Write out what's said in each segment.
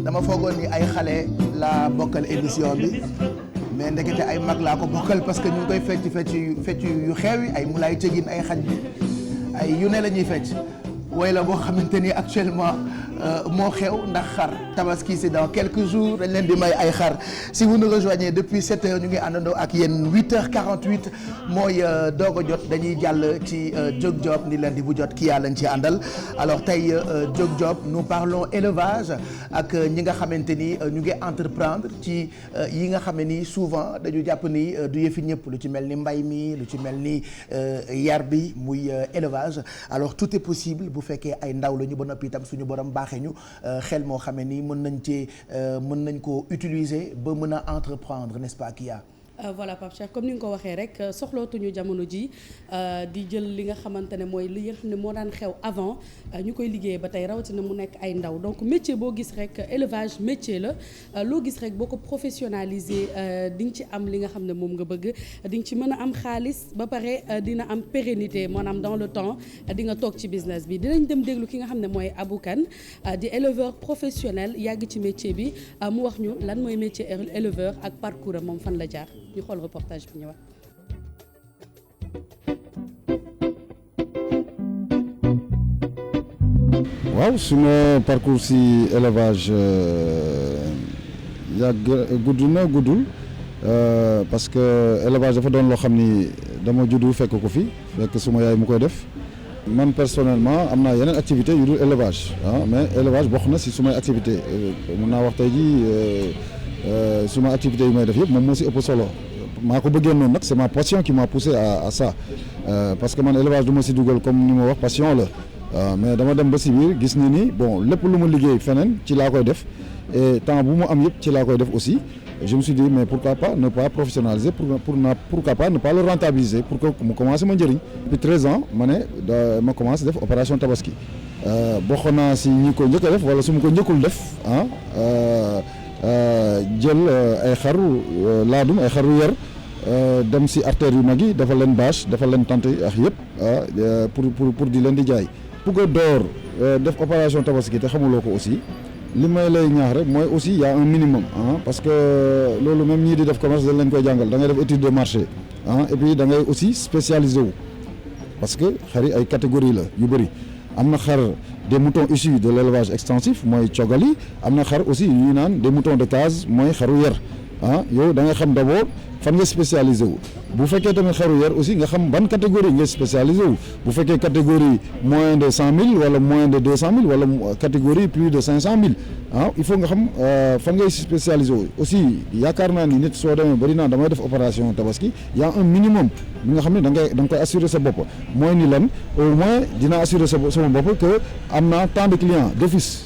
dama foogoon ni ay xale laa bokkal émission bi mais ndekete ay mag laa ko bokkal parce que ñu ngi koy fecc yu xeew yi ay mulaay tëgin ay xaj bi ay yu ne la ñuy fecc woy la boo xamante ni actuellement moo xew ndax xar tabaski c'est dans quelques jours dañ leen di may ay xar si vous nous rejoignez depuis 7 heures ñu ngi àndandoo ak yéen 8h48 mooy doog a jot dañuy jàll ci Jóg Job ni leen di bu jot kii yaa lañ ci àndal alors tey Jóg Job nous parlons élevage ak ñi nga xamante ni ñu ngi entreprendre ci yi nga xam ne ni souvent dañu jàpp ni du yëfi ñëpp lu ci mel ni mbay mi lu ci mel ni yar bi muy élevage alors tout est possible bu fekkee ay ndaw la ñu ba noppi itam suñu borom baaxee ñu xel moo xamee ni mën nañ ko utiliser ba mën a entreprendre n'est-ce pas Kia? Voilà Pape Cheikh comme ni nga ko waxee rek soxlootuñu jamono ji di jël li nga xamante ne mooy li nga xam ne moo daan xew avant ñu koy liggéey ba tey rawatina mu nekk ay ndaw donc métier boo gis rek élevage métier la loo gis rek boo ko professionnaliser di nga ci am li nga xam ne moom nga bëgg di nga ci mën a am xaalis ba pare dina am pérennité maanaam dans le temps di nga toog ci business bi dinañ dem déglu ki nga xam ne mooy Abou Kane di éleveur professionnel yàgg ci métier bi mu wax ñu lan mooy métier éleveur ak parcours am moom fan la jaar. ñu xool reportage bi ñëwaat. waaw suma parcours ci élevage yàgg guddul parce que élevage dafa doon loo xam ni dama juddu fekk ko fi fekk suma yaay mu koy def man personnellement am naa yeneen activité yu dul élevage mais élevage bokk na ci sumay activité mun naa wax tey jii suma activité yi may def yëpp moom moo ci ëpp solo maa ko bëggee noonu nag c'est ma passion qui m'a poussé à ça parce que man élevage du ma ci dugal comme ni ma wax passion la mais dama dem ba ci biir gis ni bon lépp lu ma liggéey feneen ci laa koy def et temps bu mu am yëpp ci laa koy def aussi je me suis dit mais pourquoi pas ne pas professionnaliser pourquoi pas ne pas le rentabiliser pour que mu commencé ma njëriñ. depuis 13 ans ma commencé def opération tabaski bokk naa ci ñi ko njëkk a def wala su ma ko njëkkul def jël ay xaru laadum ay xaru yer dem ci artères yu mag yi dafa leen bâche dafa leen tente ak yëpp pour di leen di jaay. pour que door def opération tabaski te xamuloo ko aussi li may lay ñaax rek mooy aussi y a un minimum parce que loolu même ñii di def commerce dañ leen koy jàngal da ngay def étude de marché et puis da ngay aussi spécialisé wu parce que xar yi ay catégorie la yu bëri am na xar des moutons issus de l'élevage extensif mooy cogali am na xar aussi yu naan des moutons de case mooy xaru yer yow da ngay xam d'abord fan nga spécialisé wu bu fekkee tamit xaru yer aussi nga xam ban catégorie nga spécialisé wu bu fekkee catégorie moins de 100 000 wala moins de 200 000 wala catégorie plus de 500 000 il faut nga xam fan ngay spécialisé wu aussi yaakaar naa ni nit soo demee bari naa damay def opération tabaski y a un minimum bi nga xam ne da nga koy assurer sa bopp mooy ni lan au moins dina assurer sama bopp que am naa tant de clients d'office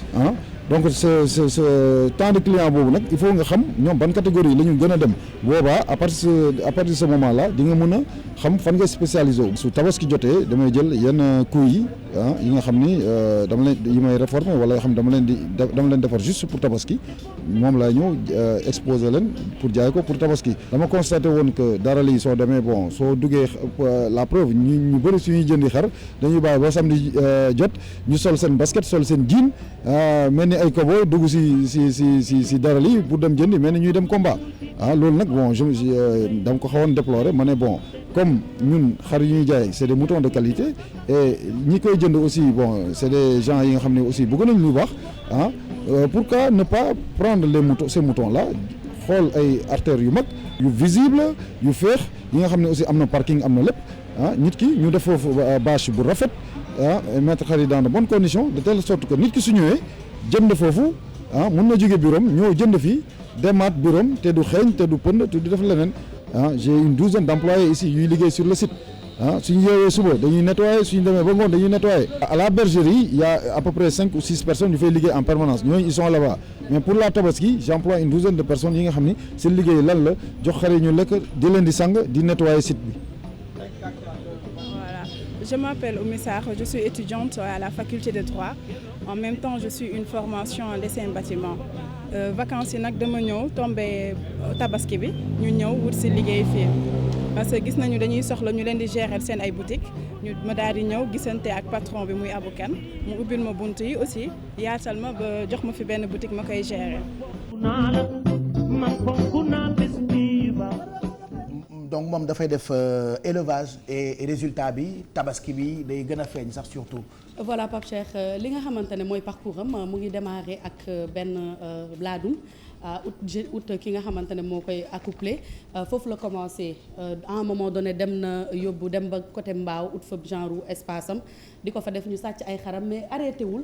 donc ce temps de client boobu nag il faut nga xam ñoom ban catégorie la ñu gën a dem boobaa à partir de ce moment là di nga mën a xam fan nga spécialisé wu. su tabaski jotee damay jël yenn coûts yi yi nga xam ni dama leen yi may réformer wala yoo xam dama leen defar juste pour tabaski moom laa ñëw exposer leen pour jaay ko pour tabaski. dama constaté woon que dara lii soo demee bon soo duggee la preuve ñu bëri suñuy jëndi xar dañuy bàyyi ba samedi jot ñu sol seen basket sol seen jean mel ni ni ay cowboy dugg si dara li pour dem jëndi mais ni ñuy dem combat loolu nag bon dama ko xawoon déplorer ma ne bon comme ñun xar yu ñuy jaay c'est des moutons de qualité et ñi koy jënd aussi bon c'est des gens yi nga xam ne aussi bëgg nañ lu baax pourquoi ne pas prendre ces moutons là xool ay artères yu mag yu visible yu féex yi nga xam ne aussi am na parking am na lépp nit ki ñu def foofu bâche bu rafet mettre xar yi dans de bonnes conditions de telle sorte que nit ki su ñëwee jënd foofu mun na jóge bureau am ñëw jënd fii demaat bureau am te du xeeñ te du pënd te du def leneen j'ai une douzaine d'employés ici yuy liggéey sur le site suñu yeewee suba dañuy nettoyer suñu demee ba ngoon dañuy nettoyer. À la bergerie il y a à peu près 5 ou 6 personnes yu fay liggéey en permanence ñooñu ils sont là-bas mais pour la tabaski j'emploie une douzaine de personnes yi nga xam ni seen liggéey lan la jox xar yi ñu lekk di leen di sang di nettoyer site bi. Je m'appelle Oumy Sarr, je suis étudiante à la faculté de droit. En même temps, je suis une formation en dessin bâtiment. Vacances yi nag dama ñëw tombé tabaski bi ñu ñëw wut si liggéey fii parce que gis nañu dañuy soxla ñu leen di gérer seen ay boutique ma daal di ñëw gisante ak patron bi muy Abou Kane mu ubbil ma bunt yi aussi yaatal ma ba jox ma fi benn boutique ma koy gérer. donc moom dafay def élevage et résultat bi tabaski bi day gën a feeñ sax surtout. voilà Pape Cheikh li nga xamante ne mooy parcours am mu ngi démarré ak benn laadum ut ki nga xamante ne moo koy accouplé foofu la commencé à un moment donné dem ba côté Mbao ut fa genre espace am di ko fa def ñu sàcc ay xaram mais arrêté wul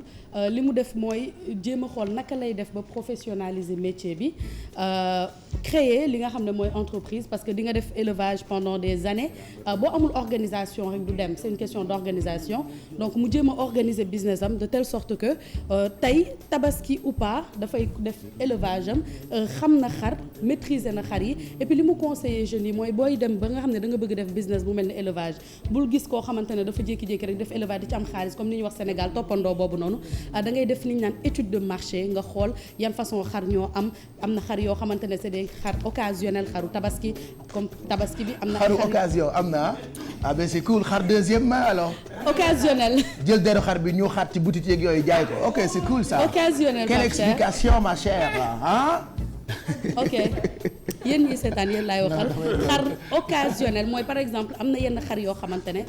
li mu def mooy jéem a xool naka lay def ba professionnaliser métier bi créer li nga xam ne mooy entreprise parce que di nga def élevage pendant des années boo amul organisation rek du dem c'est une question d'organisation donc mu jéem a organiser business am de telle sorte que tey tabaski ou pas dafay def élevage am xam na xar maîtriser na xar yi et puis li mu conseiller jeunes yi mooy booy dem ba nga xam ne da nga bëgg def business bu mel ni élevage bul gis koo xamante ne dafa jékki-jékki rek def élevage di ci am xaalis comme ni ñuy wax Sénégal toppandoo boobu noonu da ngay def li ñu naan étude de marché nga xool yan façon xar ñoo am na xar yoo xamante ne c'est des xar occasionnel xaru tabaski comme tabaski bi am na xaru occasion am na ben c'est cool xar deuxième main alors occasionnel jël deru xar bi ñu xaat ci boutique yeeg yooyu jaay ko ok c'est cool ça occasionnel quelle explication ma chère ok yéen ñi seetaan yéen laay waxal xar occasionnel mooy par exemple am na yenn xar yoo xamante ne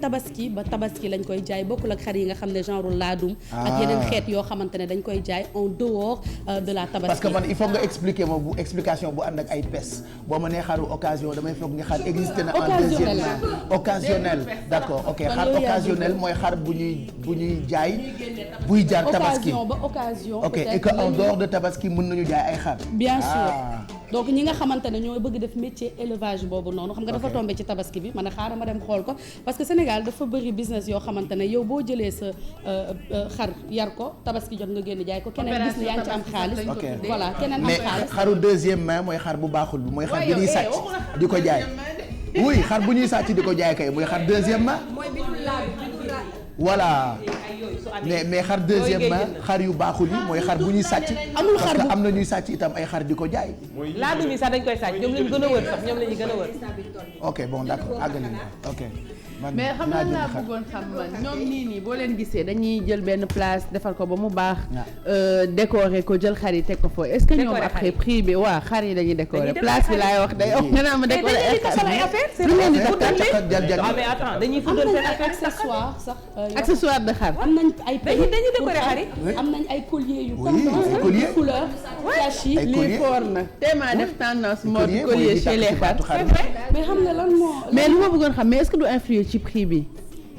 tabaski ba tabaski lañ koy jaay bokkul ak xar yi nga xam ne genre laadum ak yeneen xeet yoo xamante ne dañ koy jaay en dehors de la tabaski parce que man il faut nga expliquer ma bu explication bu ànd ak ay pes boo ma nee xaru occasion damay foog ni xar existé na en deuxième main occasionnel d'accord ok xar occasionnel mooy xar bu ñuy jaay buy jaar tabaski occasion ba occasion ok et que en dehors de tabaski mën nañu jaay ay xar bien sûr donc ñi nga xamante ne ñoo bëgg def métier élevage boobu noonu xam nga dafa tombé ci tabaski bi man a xaaral ma dem xool ko parce que Sénégal dafa bëri business yoo xamante ne yow boo jëlee sa xar yar ko tabaski jot nga génn jaay ko keneen gis ne yaa ngi ci am xaalis voilà keneen am xaalis mais xaru deuxième main mooy xar bu baaxul bi mooy xar bu ñuy sàcc di ko jaay oui xar bu ñuy sàcc di ko jaay kay mooy xar deuxième main voilà mais xar deuxième main xar yu baaxul yi mooy xar bu ñuy sàcc amul parce que am na ñuy sàcc itam ay xar di ko jaay laadum yi sax dañ koy sàcc ñoom lañu gën a wër sax ñoom lañu gën a wër ok bon d'accord àggali ok mais xam naa laa bëggoon xam man ñoom nii boo leen gisee dañuy jël benn place defal ko ba mu baax décorer ko jël xar yi teg ko foofu est-ce que ñoom après prix bi waaw xar yi dañuy décorer place bi laay wax day nga naa ma décorer ay xar lu leen di takkal mais attends dañuy fuddal seen accessoire sax accessoire de xar am nañ ay dañuy décorer xar yi am nañ ay colliers yu collier couleur flash yi lii foor na téema def tendance mode collier chez les xar mais xam nga lan moo mais lu ma bëggoon xam mais est-ce que du influer ci prix bi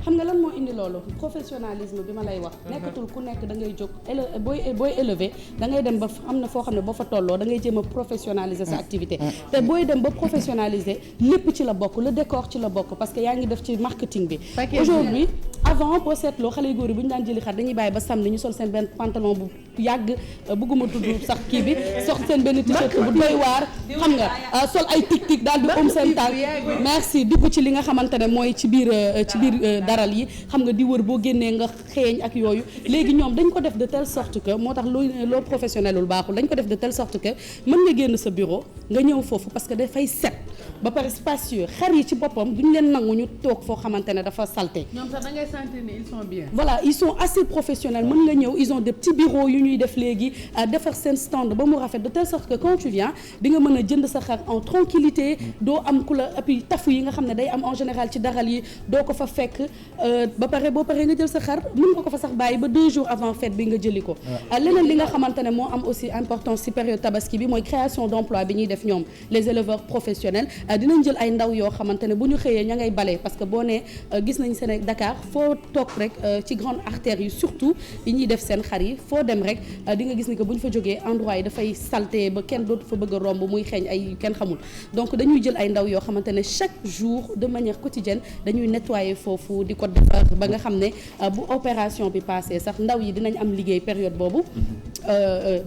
xam nga lan moo indi loolu professionnalisme bi ma lay wax nekkatul ku nekk da ngay jóg booy élever da ngay dem ba am na foo xam ne boo fa tolloo da ngay jéem a professionnaliser sa activité te booy dem ba professionnaliser lépp ci la bokk le décor ci la bokk parce que yaa ngi def ci marketing bi aujourd'hui avant boo seetloo xale yu góor yi bu ñu daan jëli xar dañuy bàyyi ba samedi ñu sol seen benn pantalon bu yàgg bëgguma tudd sax kii bi sox seen benn t-shirt bu doy waar xam nga sol ay tic-tic daal di seen tànk merci dugg ci li nga xamante ne mooy ci biir daral yi xam nga di wër boo génnee nga xeeñ ak yooyu léegi ñoom dañ ko def de telle sorte que moo tax loo professionnelul baaxul dañ ko def de telle sorte que mën nga génn sa bureau nga ñëw foofu parce que dafay set ba pare spacieux xar yi ci boppam duñu leen nangu ñu toog foo xamante ne dafa salté. ñoom sax da ngay sentir ne ils sont bien. voilà ils sont assez professionnels mën nga ñëw ils ont des petits bureaux yu ñuy def léegi defar seen stand ba mu rafet de telle sorte que quand tu viens di nga mën a jënd sa xar en tranquillité doo am ku la et puis tafu yi nga xam ne day am en général ci daral yi doo ko fa fekk ba pare boo paree nga jël sa xar mën nga ko fa sax bàyyi ba 2 jours avant fête bi nga jëli ko. leneen li nga xamante ne moo am aussi importance ci période tabaski bi mooy création d'emploi bi ñuy def ñoom les éleveurs professionnels dinañ jël ay ndaw yoo xamante ne bu ñu xëyee ña ngay bale parce que boo nee gis nañ Sénégal Dakar foo toog rek ci grande artère yi surtout yi ñuy def seen xar yi foo dem rek di nga gis ni que bu ñu fa jógee endroit yi dafay salté ba kenn dootu fa bëgg a romb muy xeeñ ay kenn xamul donc dañuy jël ay ndaw yoo xamante ne chaque jour de manière quotidienne dañuy nettoyer foofu di ko defar ba nga xam ne bu opération bi passé sax ndaw yi dinañ am liggéey période boobu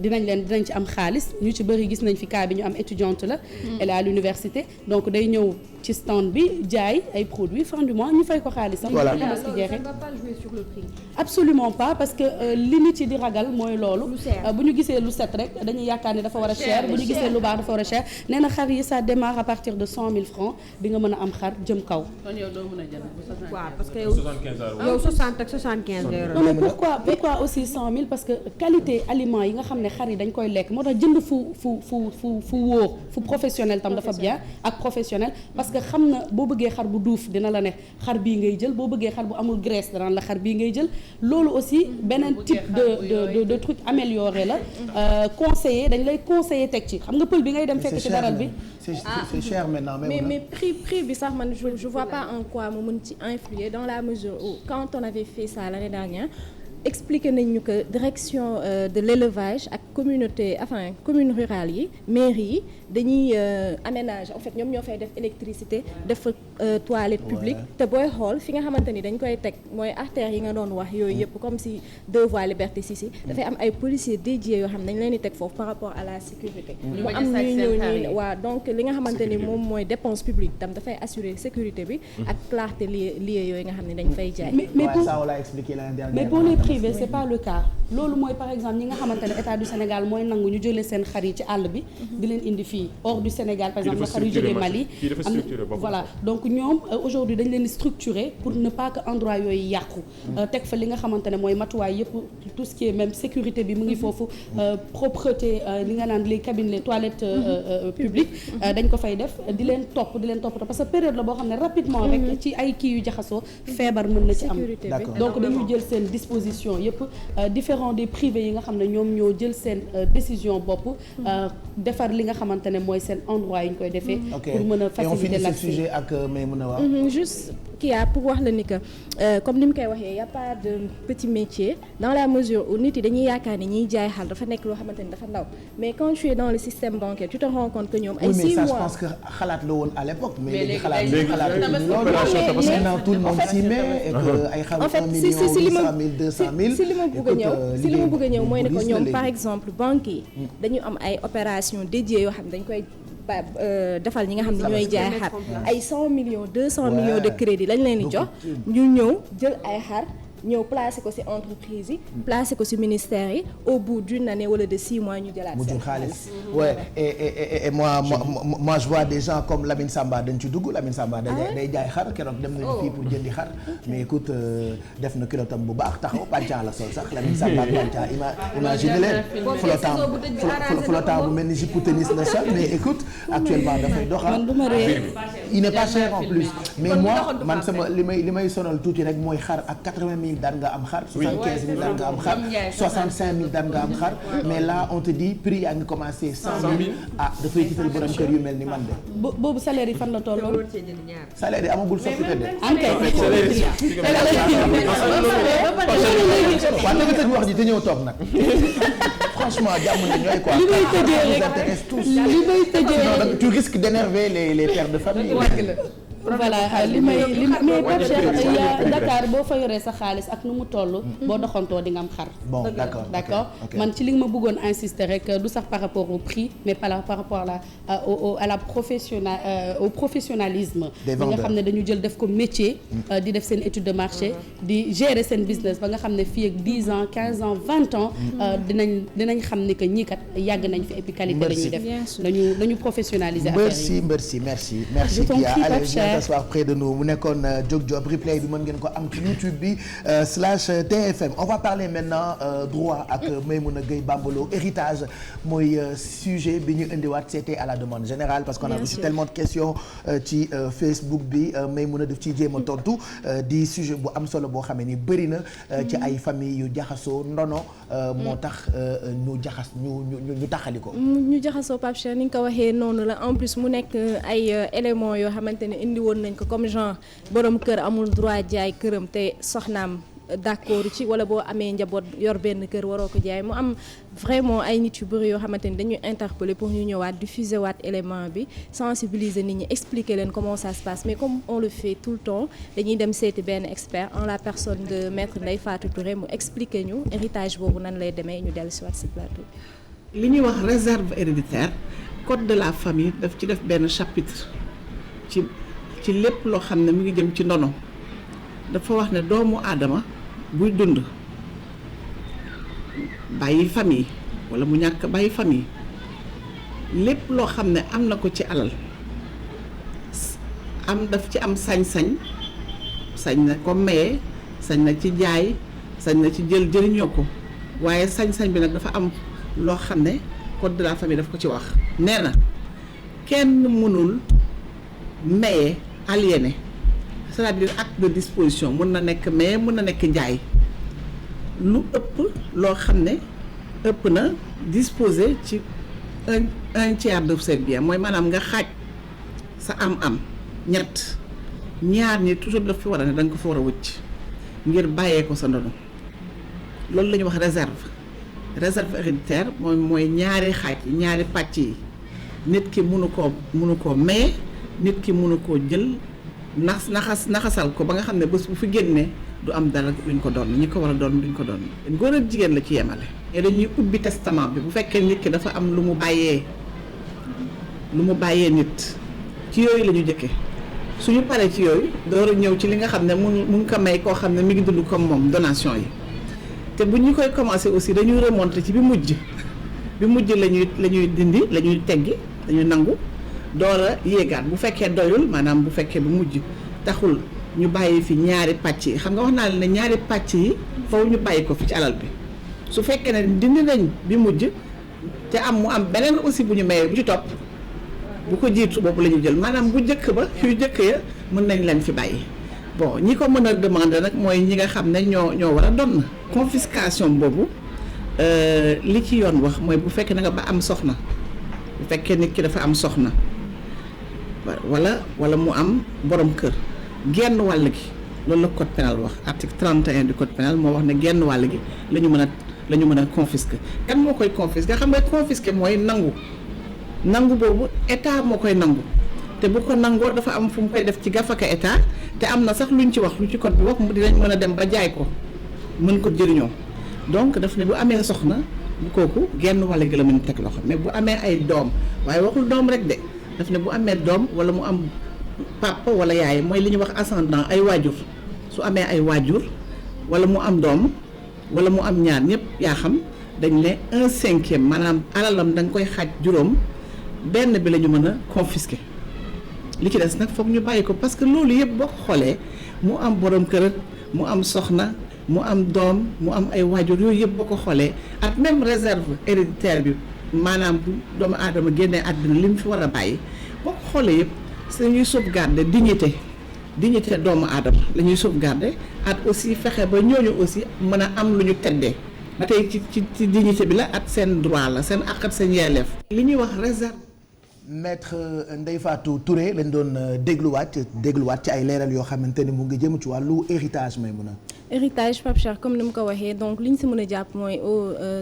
dinañ ci am xaalis ñu ci bëri gis nañ fi cas bi ñu am étudiante la elle est à l'université donc day ñëw ci stand bi jaay ay produits fin du mois ñu fay ko xaalisam. voilà ça ne va pas jouer sur le prix. absolument pas parce que li nit yi di ragal mooy loolu. bu ñu gisee lu set rek dañuy yaakaar ne dafa war a cher bu ñu gisee lu baax dafa war a cher nee na xar yi ça démarre à partir de 100 000 francs di nga mën a am xar jëm kaw. kon yow doo mën a jënd bu 60. waaw parce que yow 60 ak 75 ngay non mais pourquoi aussi 100 000 parce que qualité aliment yi nga xam ne xar yi dañ koy lekk moo tax jënd fu wóor fu professionnel tam dafa bien ak professionnel parce que xam na boo bëggee xar bu duuf dina la ne xar bii ngay jël boo bëggee xar bu amul graisse danaan la xar bii ngay jël loolu aussi beneen type de truc amélioré la conseiller dañ lay conseiller teg ci xam nga pël bi ngay dem fekk ci daral bi c'est cher maintenant mais prix bi sax man je vois pas en quoi mu mën ci influer dans la mesure où quand on avait fait ça l'année dernière expliqué nañ ñu que direction de l'élevage ak commune rurale yi mairie yi dañuy aménager en fait ñoom ñoo fay def électricité def toilette publique te booy xool fi nga xamante ni dañ koy teg mooy artères yi nga doon wax yooyu yëpp comme si 2 voies Liberté 6 dafay am ay policiers dédiés yoo xam ne dañ leen di teg foofu par rapport à la sécurité mu am ñuy ñëw ñuy waaw donc li nga xamante ni moom mooy dépense publique tam dafay assurer sécurité bi ak clarté lieu yooyu nga xam ne dañ fay jaay mais pour les privés c'est pas le cas loolu mooy par exemple ñi nga xamante ne état du Sénégal mooy nangu ñu jëlee seen xar yi ci àll bi di leen indi fii hors du Sénégal par exemple la xar yu jógee Mali voilà donc ñoom aujourd'hui dañ leen di structurer pour ne pas que endroit yooyu yàqu teg fa li nga xamante ne mooy matuwaay yëpp tout ce qui est même sécurité bi mu ngi foofu propreté li nga naan les cabines les toilettes publiques dañ ko fay def di leen topp parce que période la boo xam ne rapidement rek ci ay kii yu jaxasoo feebar mën na ci am donc dañuy jël seen disposition yëpp différent des privés yi nga xam ne ñoom ñoo jël seen décision bopp defar li nga xamante ne mooy seen endroit yi ñu koy defee pour mën a faciliter l'accès. sujet ak may mën a wax juste kii pour wax la ni que comme ni mu koy waxee y a pas de petit métier dans la mesure où nit yi dañuy yaakaar ni ñiy jaay xal dafa nekk loo xamante ni dafa ndaw mais quand tu es dans le système bancaire tu te rends compte que ñoom ay 6 mois. oui mais ça je pense que xalaat la woon à l'époque mais léegi xalaat maintenant tout le monde s'y met et que ay xaru 1 million 800 000 200 000 si li ma bëgg a ñëw mooy ne ko ñoom par exemple banques yi dañu am ay opérations dédiées yoo xam ne dañ koy defal ñi nga xam ne ñooy jaay xar ay 100 millions 200 millions de crédit lañ leen di jox ñu ñëw jël ay xar ñëw placé ko ci entreprise yi placé ko ci ministère yi au bout d'une année wala de 6 mois ñu jëlaat seen xaalis. ouais et moi je vois des gens comme Lamine Samba dañ ci dugg Lamine Samba day jaay xar keroog dem nañu fii pour jëndi xar mais écoute def na kilotam bu baax taxaw pàncaa la sol sax Lamine Samba pàncaa imagine leen flottant bu mel ni jupe tennis la sol mais écoute actuellement dafay doxal il n'est pas cher en plus mais moi man sama li may sonal tuuti rek mooy xar ak 80 000 daan nga am xar 75 000 daan nga am xar 65 000 daan nga am xar mais là on te dit prix yaa ngi commencé 100 000 dafay gisal borom kër yu mel ni man de. boobu salaire yi fan la tolloon. salaire yi amagul soppite de. waaw dëgg tëj wax ji te ñëw toog nag franchement jàmm na ñooy quoi. li may tëjee rek tu risques d'énerver les pères de famille. voilà li may mais Pape Cheikh Dakar boo fa yoree sa xaalis ak nu mu toll. boo doxantoo di nga am xar. bon d'accord man ci li nga ma bëggoon insister rek du sax par rapport au prix mais par rapport à la au professionnalisme. des bi nga xam ne dañu jël def ko métier. di def seen étude de marché. di gérer seen business ba nga xam ne fii ak 10 ans 15 ans 20 ans. dinañ xam ne que ñii kat yàgg nañ fi et puis qualité la ñuy def. nañu professionnaliser affaire yi. merci Kia allez viens t'asseoir près de nous mu nekkoon Jóg Job replay bi mën ngeen ko am ci YouTube bi /TFM on va parler maintenant droit ak Maymouna Gueye Bambalo héritage mooy sujet bi ñu indiwaat c'était à la demande générale parce qu'on a reçu tellement de questions ci Facebook bi Maymouna daf ciy jéem a tontu di sujet bu am solo boo xamee ni bëri na ci ay famille yu jaxasoo ndono moo tax ñu taxali ko ñu jaxasoo Pape Cheikh ni nga ko waxee noonu la en plus mu nekk ay éléments yoo xamante ne indi woon nañ ko comme genre borom kër amul droit jaay këram te soxnaam d'accord ci wala boo amee njaboot yor benn kër waroo ko jaay mu am vraiment ay nit yu bëri yoo xamante ni dañuy interpeller pour ñu ñëwaat diffuser waat élément bi sensibiliser nit ñi expliquer leen comment ça se passe mais comme on le fait tout le temps dañuy dem seeti benn expert en la personne de maître Ndeye Fatou Touré mu expliquer ñu héritage boobu nan lay demee ñu dellu si waat si plateau bi. li ñuy wax réserve héréditaire code de la famille daf ci def benn chapitre ci lépp loo xam ne mi ngi jëm ci ndono dafa wax ne doomu aadama buy dund bàyyi famille wala mu ñàkk bàyyi famille lépp loo xam ne am na ko ci alal daf ci am sañ-sañ sañ na ko maye sañ na ci jaay sañ na ci jëriñoo ko waaye sañ-sañ bi nag dafa am loo xam ne code de la famille daf ko ci wax nee na kenn mënul maye aliéné c'est-à-dire acte de disposition mën na nekk maye mën na nekk njaay lu ëpp loo xam ne ëpp na disposer ci un tiers de ses biens mooy maanaam nga xaaj sa am-am ñaar ñi toujours daf fi war a ne da nga ko fa war a wëcc ngir bàyyee ko sa ndono loolu la ñuy wax réserve héréditaire mooy ñaari xaaj yi ñaari pàcc yi nit ki mënu koo maye nit ki mënu koo jël naxasal ko ba nga xam ne bés bu fi génnee du am dara luñ ko doon ñi ko war a doon duñ ko doon góor ak jigéen la ci yemale et dañuy ubbi testament bi bu fekkee nit ki dafa am lu mu bàyyee nit ci yooyu la ñu jëkke suñu paree ci yooyu door a ñëw ci li nga xam ne mu ngi ko may koo xam ne mi ngi dund comme moom donation yi te bu ñu koy commencer aussi dañuy remonter ci bi mujj la ñuy dindi la ñuy teggi dañuy nangu door a yéegaat bu fekkee doyul maanaam bu fekkee bu mujj taxul ñu bàyyi fi ñaari pàcc yi xam nga wax naa leen ne ñaari pàcc yi foofu ñu bàyyi ko fi ci alal bi su fekkee ne dindi nañ bi mujj te mu am beneen aussi bu ñu mayee bu ci topp bu ko jiitu boobu la ñu jël maanaam bu njëkk ba yu njëkk ya mën nañ leen fi bàyyi bon ñi ko mën a demander nag mooy ñi nga xam ne ñoo war a doon confiscation boobu li ci yoon wax mooy bu fekkee na nga ba am soxna bu fekkee nit ki dafa am soxna wala mu am borom kër genn wàll gi loolu la code pénal wax article 31 du code pénal moo wax ne genn wàll gi la ñu mën a confisquer kan moo koy confisquer xam nga confisquer mooy nangu boobu état moo koy nangu te bu ko nangoo dafa am fu mu koy def ci gafaka état te am na sax luñ ci wax lu ci code bi wax mu dinañ mën a dem ba jaay ko mën ko jëriñoo donc daf ne bu amee soxna bu kooku genn wàll gi la mën teg loxo mais bu amee ay doom waaye waxul doom rek de daf ne bu amee doom wala mu am papa wala yaay mooy li ñuy wax ascendant ay waajur su amee ay waajur wala mu am doom wala mu am ñaar ñëpp yaa xam dañ ne 1/5 maanaam alalam da nga koy xaaj juróom benn bi la ñu mën a confisquer li ci des nag foog ñu bàyyi ko parce que loolu yëpp boo ko xoolee mu am borom kër mu am soxna mu am doom mu am ay waajur yooyu yëpp boo ko xoolee ak même réserve héréditaire bi maanaam bu doomu aadama génnee àddina li mu fi war a bàyyi boo ko xoolee yëpp dañuy sauvegarder dignité doomu aadama la ñuy sauvegarder ak aussi fexe ba ñooñu aussi mën a am lu ñu teddee ba tey ci dignité bi la ak seen droit la seen àq ak seen yelleef li ñuy wax réserve. Maître Ndeye Fatou Touré lañ doon dégluwaat ci ay leeral yoo xamante ni mu ngi jëm ci wàllu héritage Maïmouna. héritage Pape Cheikh comme ni mu ko waxee donc li ñu si mën a jàpp mooy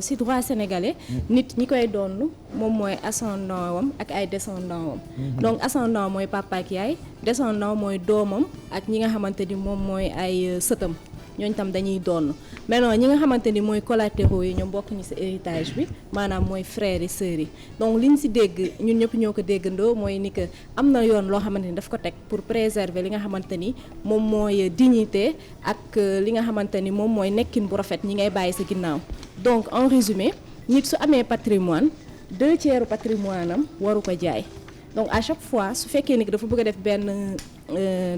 si droit sénégalais nit ñi koy doon moom mooy ascendant wam ak ay descendant wam donc ascendant mooy papa ak yaay descendant mooy doomam ak ñi nga xamante ni moom mooy ay sëtam ñooñu tam dañuy doon maintenant ñi nga xamante ni mooy collatéraux yi ñoom bokk ñu ci héritage bi maanaam mooy frères et sœurs yi donc liñ ci dégg ñun ñëpp ñoo ko déggandoo mooy ni que am na yoon loo xamante ni daf ko teg pour préserver li nga xamante ni moom mooy dignité ak li nga xamante ni moom mooy nekkin bu rafet ñi ngay bàyyi sa ginnaaw donc en résumé nit su amee patrimoine 2/3 patrimoine am waru ko jaay donc à chaque fois su fekkee ni que dafa bëgg a def benn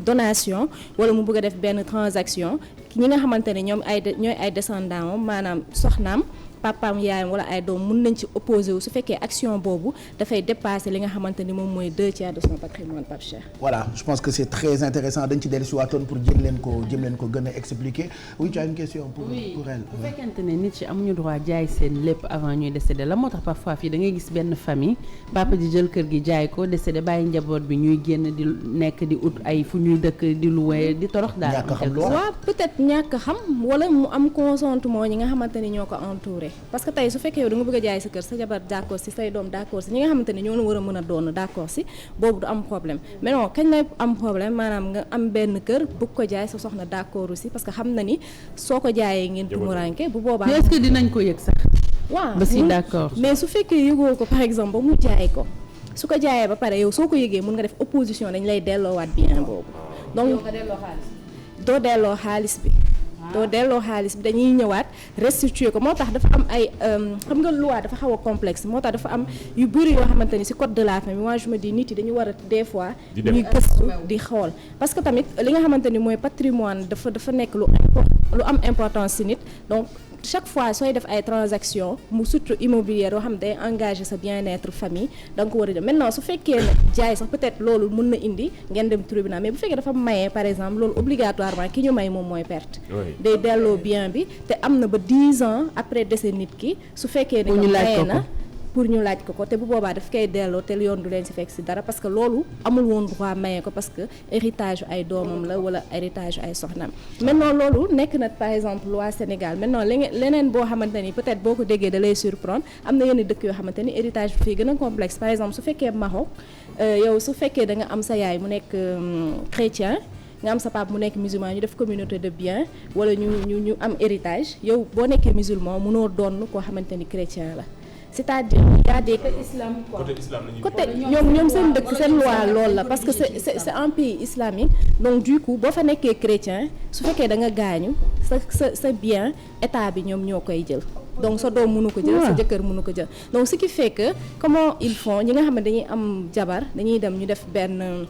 donation wala mu bëgg a def benn transaction ñi nga xamante ne ñoom ñooy ay descendants am maanaam soxnaam papaam yaayam wala ay doom mën nañ ci opposé wu su fekkee action boobu dafay dépasser li nga xamante ni moom mooy 2/3 de son patrimoine Pape Cheikh. Voilà, je pense que c'est très intéressant dañ ci dellu si waatoon pour jëm leen ko gën a expliquer. Oui, tu as une question pour elle. bu fekkente ne nit yi amuñu droit jaay seen lépp avant ñuy décédé la moo tax parfois fii da ngay gis benn famille papa di jël kër gi jaay ko décédé bàyyi njaboot bi ñuy génn di nekk di ut ay fu ñuy dëkk di loué di torox daal. waaw peut-être ñàkk xam wala mu am consentement ñi nga xamante ni ñoo ko entouré. parce que tey su fekkee yow da nga bëgg a jaay sa kër sa jabar d'accord si say doom d'accord si ñi nga xamante ne ñoo la war a mën a doon d'accord si boobu du am problème mais non kañ lay am problème maanaam nga am benn kër bëgg ko jaay sa soxna d'accord aussi parce que xam na ni soo ko jaayee ngeen tumuranke bu boobaa. mais est-ce que dinañ ko yëg sax. waaw ba si d'accord mais su fekkee yëgoo ko par exemple ba mu jaay ko su ko jaayee ba pare yow soo ko yëgee mun nga def opposition dañ lay delloowaat bien boobu. donc doo delloo xaalis bi. doo delloo xaalis bi dañuy ñëwaat restituer ko moo tax dafa am ay xam nga loi dafa xaw a complexe moo tax dafa am yu bëri yoo xamante ni ci code de la famille moi je me dis nit yi dañu war a des fois ñuy gëstu di xool parce que tamit li nga xamante ni mooy patrimoine dafa nekk lu am importance ci nit donc chaque fois sooy def ay transactions mu surtout immobilière yoo xam ne day engager sa bien-être famille da nga ko war a jëm maintenant su fekkee ne jaay sax peut-être loolu mën na indi ngeen dem tribunal mais bu fekkee dafa maye par exemple loolu obligatoirement ki ñu may moom mooy perte. day delloo bien bi te am na ba 10 ans après décès nit ki su fekkee ne nga maye na pour ñu laaj ko te bu boobaa daf koy delloo te yoon du leen ci fekk ci dara parce que loolu amul woon droit maye ko parce que héritage ay doomam la wala héritage ay soxnaam maintenant loolu nekk na par exemple loi Sénégal maintenant leneen boo xamante ni peut-être boo ko déggee da lay surprendre am na yenn dëkk yoo xamante ni héritage bi fii gën a complexe par exemple su fekkee Maroc yow su fekkee da nga am sa yaay mu nekk chrétien nga am sa papa mu nekk musulman ñu def communauté de biens wala ñu am héritage yow boo nekkee musulman mënoo doon koo xamante ni chrétien la c'est-à-dire y a des côté ñoom seen dëkk seen loi loolu la parce que c'est un pays islamique donc du coup boo fa nekkee chrétien su fekkee da nga gaañu sa bien état bi ñoom ñoo koy jël donc sa doom mënu ko jël sa jëkkër mënu ko jël donc ce qui fait que comment ils font ñi nga xam ne dañuy am jabar dañuy dem ñu def benn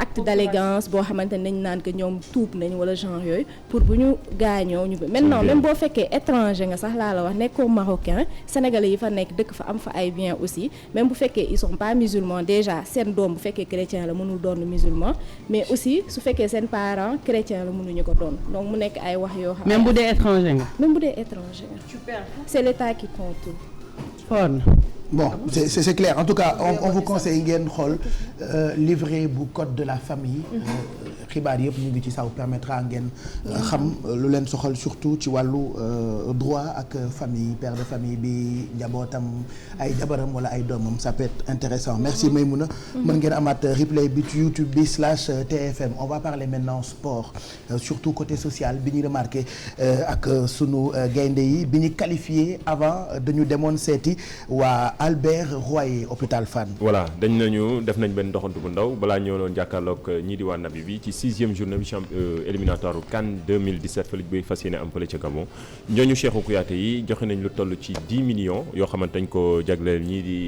acte d'allégance boo xamante ne dañu naan que ñoom tuub nañ wala genre yooyu pour bu ñu gaañoo ñu maintenant même boo fekkee étranger nga sax laa la wax nekkoo marocain sénégalais yi fa nekk dëkk fa am fa ay biens aussi même bu fekkee ils sont pas musulmans déjà seen doom bu fekkee chrétien la mënul doon musulman mais aussi su fekkee seen parent chrétien la mënuñu ko doon donc mu nekk ay wax yoo xam même bu dee étranger nga. même bu dee étranger nga. super c'est l'état qui compte. fon bon c'est clair en tout cas on vous conseille ngeen xool livret bu code de la famille xibaar yëpp ñu ngi ci ça vous permettra ngeen xam lu leen soxal surtout ci wàllu droit ak famille père de famille bi njabootam ay jabaram wala ay doomam ça peut être intéressant merci Maymouna mën ngeen amaat replay bi ci YouTube bi /TFM on va parler maintenant sport surtout côté social bi ñu remarqué ak sunu gaynde yi bi ñu qualifié avant dañu demoon seeti waa Albert Royer hôpital Fann. voilà def nañ benn doxantu bu ndaw balaa ñëw noon jàkkaarloog ñii di waa Nabi bi ci 6e journée bi éliminatoire CAN 2017 fële bi fas yéene am fële ca Gabon ñooñu Cheikhou Kouyaté yi joxe nañ lu toll ci 10 millions yoo xamante dañ ko jagleel ñii di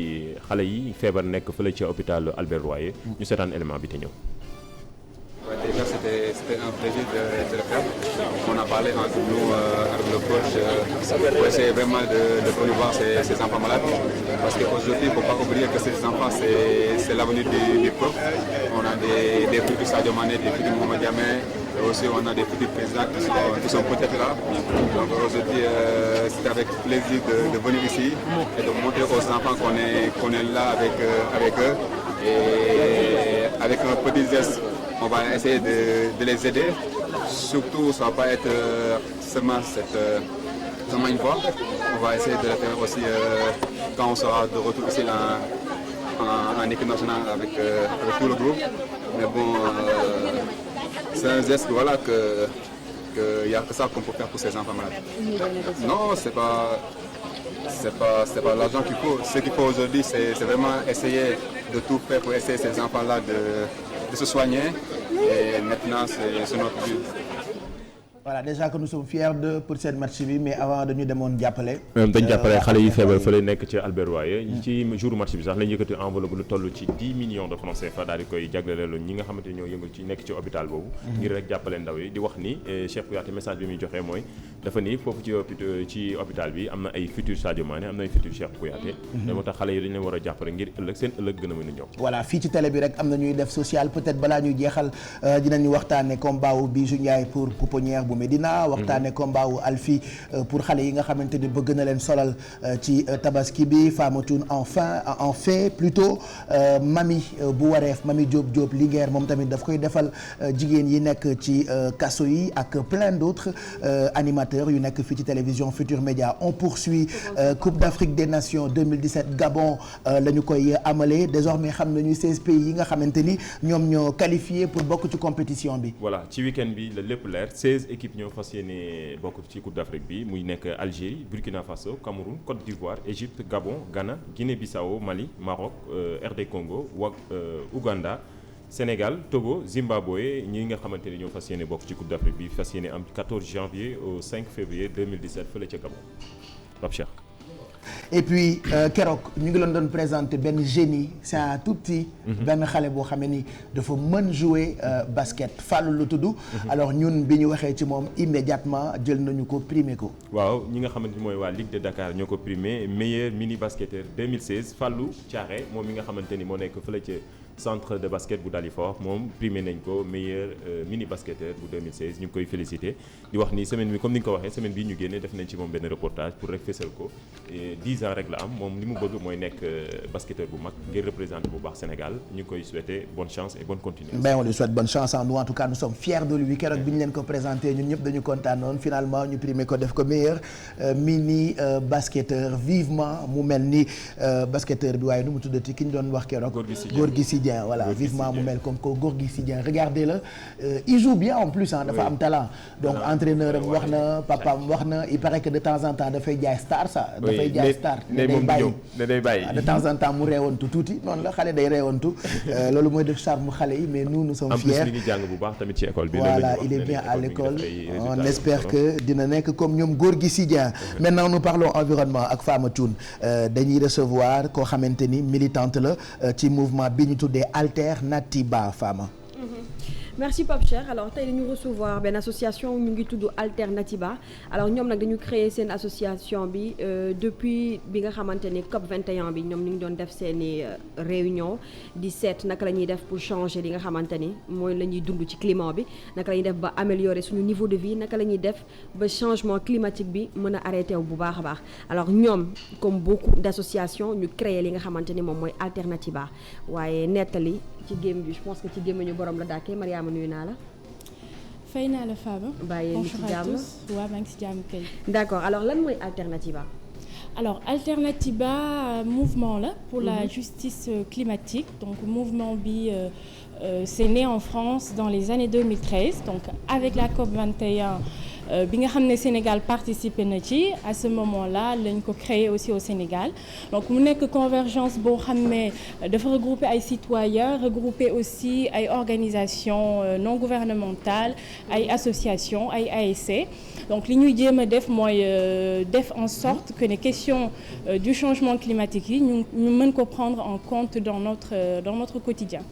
xale yi feebar nekk fële ca hôpital Albert Royer ñu seetaan élément bi te ñëw. Déjà, c'était un plaisir de le faire. On a parlé entre nous avec le coach pour essayer vraiment de promouvoir ces enfants malades. Parce qu'aujourd'hui, il ne faut pas oublier que ces enfants, c'est l'avenir du peuple. On a des futurs Sadio Mané, des futurs Mohamed Diamé, et aussi on a des futurs présidents qui sont peut-être là. Donc aujourd'hui, c'est avec plaisir de venir ici et de montrer aux enfants qu'on est là avec eux. Et avec un petit geste, on va essayer de les aider surtout, ça ne va pas être seulement une fois. On va essayer de le faire aussi quand on sera de retour ici en équipe nationale avec tout le groupe. Mais bon, c'est un geste voilà, qu'il y a que ça qu'on peut faire pour ces enfants malades. Non, c'est pas l'argent qu'il faut. Ce qu'il faut aujourd'hui, c'est vraiment essayer de tout faire pour essayer ces enfants-là de se soigner. Et maintenant, c'est notre but. Voilà, déjà que nous sommes fiers pour cette match bi mais avant dañu demoon jàppale. dañ jàppale xale yi feebar fële nekk ci Albert Royer ci jour match bi sax lañ yëkkati enveloppe lu toll ci 10 millions de francs CFA daal di koy jagleel ñi nga xamante ni ñoo yëngal ci nekk ci hôpital boobu. ngir rek jàppale ndaw yi di wax ni Cheikh Kouyaté message bi muy joxe mooy dafa ni foofu ci hôpital bi am na ay futur Sadio Mané am na ay futur Cheikh Kouyaté. moo tax xale yi dañ leen war a jàppale ngir ëllëg seen ëllëg gën a mën a ñëw. voilà fii ci télé bi rek am na ñuy def social peut-être balaa ñuy jeexal dinañu waxtaane combat wu Bijou Ndiaye pour pouponnière bu Médina waxtaane combat wu Alfi pour xale yi nga xamante ni bëgg na leen solal ci tabaski bi Famatoun en fait plutôt Mami bu wareef Mami Diop Linguère moom tamit daf koy defal jigéen yi nekk ci kaso yi ak plein d'autres animateurs yu nekk fii ci télévision Futur Média. On poursuit Coupe d'Afrique des Nations 2017 Gabon la ñu koy amalee désormais xam nañu 16 pays yi nga xamante ni ñoom ñoo qualifié pour bokk ci compétition bi. voilà ci week-end bi la lépp leer 16 équipes ñoo fas yéene bokk ci Coupe d'Afrique bi muy nekk Algérie Burkina Faso Cameroun Côte d'Ivoire Égypte Gabon Ghana Guinée-Bissau Mali Maroc RD Congo Ouganda Sénégal Togo Zimbabwe ñi nga xamante ne ñoo fas yéene bokk ci Coupe d'Afrique bi fas yéene am 14 janvier au 5 février 2017 fële ca Gabon Pape Cheikh. et puis keroog ñu ngi leen doon présenter benn génie c'est un tout petit. benn xale boo xam ne ni dafa mën jouer basket Fallou lu tudd. alors ñun bi ñu waxee ci moom immédiatement jël nañu ko primé ko. waaw ñi nga xamante ni mooy waa Ligue de Dakar ñoo ko primé meilleur mini basketteur 2016 Fallou Thiaré moom mi nga xamante ni moo nekk fële ca centre de basket bu Dalifort moom primé nañ ko meilleur mini basketteur bu 2016 ñu ngi koy félicité di wax ni semaine bi comme ni nga ko waxee semaine bii ñu génnee def nañ ci moom benn reportage pour rek fésal ko 10 ans rek la am moom li mu bëgg mooy nekk basketteur bu mag ngir représenter bu baax Sénégal ñu ngi koy souhaiter bonne chance et bonne continuation. Ben on lui souhaite bonne chance nous en tout cas nous sommes fiers de lui keroog bi ñu leen ko présenté ñun ñëpp dañu kontaanoon finalement ñu primé ko def ko meilleur mini basketteur vivement mu mel ni basketteur bi waaye nu mu tuddati ki ñu doon wax keroog. Gorgui Sy Dieng voilà vivement mu mel comme ko Gorgui Sy Dieng regardez-le il joue bien en plus dafa am talent donc entraîneur am wax na papaam wax na il paraît que de temps en temps dafay jaay star ça dafay jaay star day bàyyi de temps en temps mu reewantu tuuti noonu la xale day reewantu loolu mooy def charme xale yi mais nous sommes fiers. en plus mi ngi jàng bu baax tamit ci école bi. voilà il est bien à l'école on espère que dina nekk comme ñoom Gorgui Sy Dieng. maintenant nous parlons environnement ak Famatoun dañuy recevoir koo xamante ni militante la ci mouvement bi ñu tuddee Alternatiba Fama. merci Pape Cheikh alors tey dañu recevoir benn association ñu ngi tudd Alternatiba alors ñoom nag dañu créer seen association bi depuis bi nga xamante ni COP 21 bi ñoom ñu ngi doon def seeni réunion di seet naka la ñuy def pour changer li nga xamante ni mooy la ñuy dund ci climat bi naka la ñuy def ba améliorer suñu niveau de vie naka la ñuy def ba changement climatique bi mën a arrêté wu bu baax a baax alors ñoom comme beaucoup d'associations ñu créer li nga xamante ni moom mooy Alternatiba waaye nettali ci gémm bi je pense que ci gémmiñu borom la dàkkee Mariama nuyu naa la. fay naa la Faba. bàyyi leen ci jàmm waaw maa ngi ci jàmm kay. d'accord alors lan mooy Alternatiba. alors Alternatiba mouvement la pour la justice climatique donc mouvement bi c'est né en France dans les années 2013 donc avec la COP 21. bi nga xam ne Sénégal participé na ci à ce moment-là lañ ko créé aussi au Sénégal donc mu nekk convergence boo xam ne dafa regrouper ay citoyens regrouper aussi ay organisations non gouvernementales ay associations ay ASC donc li ñuy jéem a def mooy def en sorte que les questions du changement climatique yi ñu mën ko prendre en compte dans notre quotidien.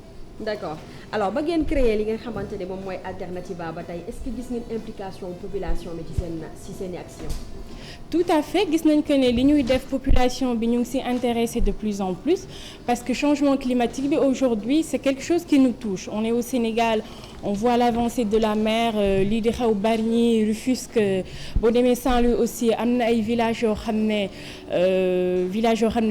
d'accord alors ba ngeen créer li nga xamante ne moom mooy Alternatiba ba tey est-ce que gis ngeen implication population bi ci seen action. tout à fait gis nañ que ne li ñuy def population bi ñu ngi ci intéressé de plus en plus parce que changement climatique bi aujourd'hui c'est quelque chose qui nous touche on est au Sénégal on voit l'avancée de la mer lii di xew Bargny Rufisque boo demee Saint-Louis aussi am na ay villages yoo xam ne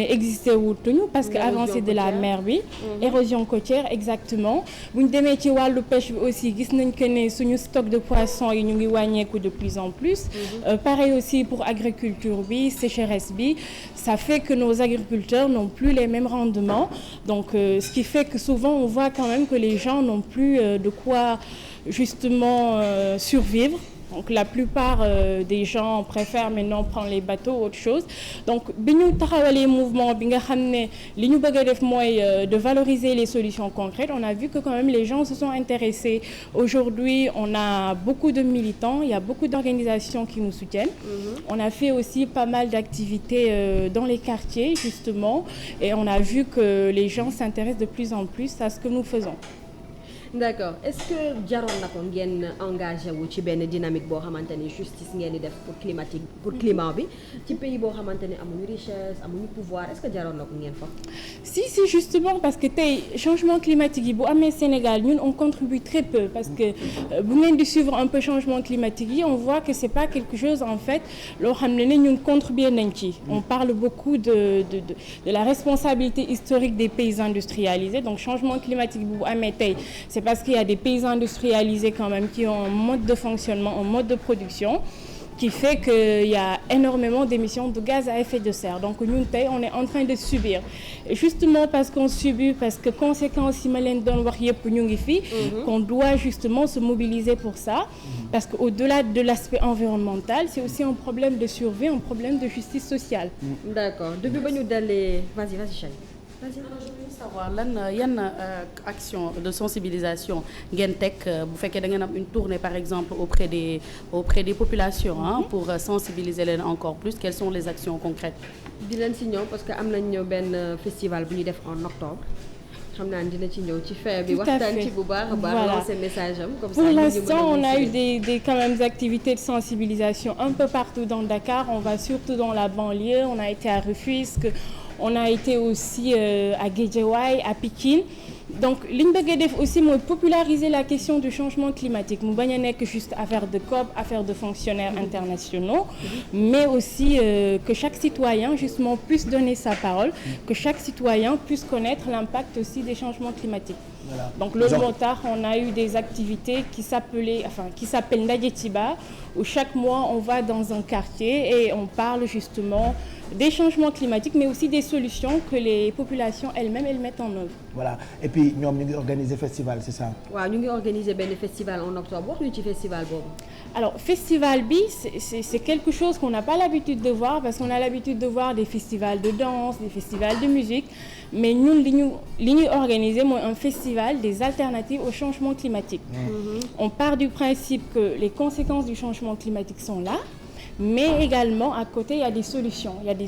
existé wutuñu parce que avancée de la mer bi érosion côtière exactement bu ñu demee ci wàllu pêche bi aussi gis nañ que ne suñu stock de poissons yi ñu ngi wàññeeku de plus en plus pareil aussi pour agriculture bi sécheresse bi ça fait que nos agriculteurs n'ont plus les mêmes rendements donc ce qui fait que souvent on voit quand même que les gens n'ont plus de quoi justement survivre. Donc la plupart des gens préfèrent maintenant prendre les bateaux ou autre chose donc bi ñu taxawalee mouvement bi nga xam ne li ñu bëgg a def mooy de valoriser les solutions concrètes on a vu que quand même les gens se sont intéressés aujourd'hui on a beaucoup de militants il y a beaucoup d'organisations qui nous soutiennent on a fait aussi pas mal d'activités dans les quartiers justement et on a vu que les gens s'intéressent de plus en plus à ce que nous faisons. D'accord est-ce que jaroon na ko ngeen engagé wu ci benn dynamique boo xamante ni justice ngeen di def pour climat bi ci pays boo xamante ni amuñu richesse amuñu pouvoir est-ce que jaroon na ko ngeen fa. si justement parce que tey changement climatique yi bu amee Sénégal ñun on contribue très peu parce que bu ngeen di suivre un peu changement climatique yi on voit que c'est pas quelque chose en fait loo xam ne ñun contribuer nañ ci. on parle beaucoup de la responsabilité historique des pays industrialisés donc changement climatique bu amee tey. C'est parce qu'il y a des pays industrialisés quand même qui ont un mode de fonctionnement, un mode de production qui fait qu'il y a énormément d'émissions de gaz à effet de serre. Donc ñun tey on est en train de subir. Et justement parce qu'on subit, parce que conséquences yi ma leen doon wax yëpp ñu ngi fi, qu'on doit justement se mobiliser pour ça. Parce qu'au-delà de l'aspect environnemental, c'est aussi un problème de survie, un problème de justice sociale. D'accord. Depuis ba ñu dalee, vas-y Chay. Je veux savoir yan action de sensibilisation ngeen teg bu fekkee da ngeen am une tournée par exemple auprès des populations pour sensibiliser leen encore plus quelles sont les actions concrètes. di leen si ñëw parce que am nañ benn festival bu ñuy def en octobre xam naa dina ci ñëw ci fin bi waxtaan ci bu baax a baax lancer message am comme ça. Pour l'instant on a eu des quand même activités de sensibilisation un peu partout dans Dakar on va surtout dans la banlieue on a été à Rufisque. On a été aussi à Guédiawaye, à Pikine. Donc li ñu bëgg a def aussi mooy populariser la question du changement climatique mu bañ a nekk juste affaire de COP affaire de fonctionnaires internationaux mais aussi que chaque citoyen justement puisse donner sa parole que chaque citoyen puisse connaître l'impact aussi des changements climatiques. Voilà. Donc loolu moo tax on a eu des activités qui s'appellent Ndaje Tiba où chaque mois on va dans un quartier et on parle justement des changements climatiques mais aussi des solutions que les populations elles-mêmes elles mettent en œuvre. Voilà et puis ñoom ñu ngi organiser festival c'est ça. waaw ñu ngi organiser benn festival en octobre wax ñu ci festival boobu. Alors festival bi c'est quelque chose qu'on n'a pas l'habitude de voir parce qu'on a l'habitude de voir des festivals de danse, des festivals de musique mais ñun li ñuy organiser mooy un festival des alternatives au changement climatique. On part du principe que les conséquences du changement climatique sont là. Mais également à côté il y a des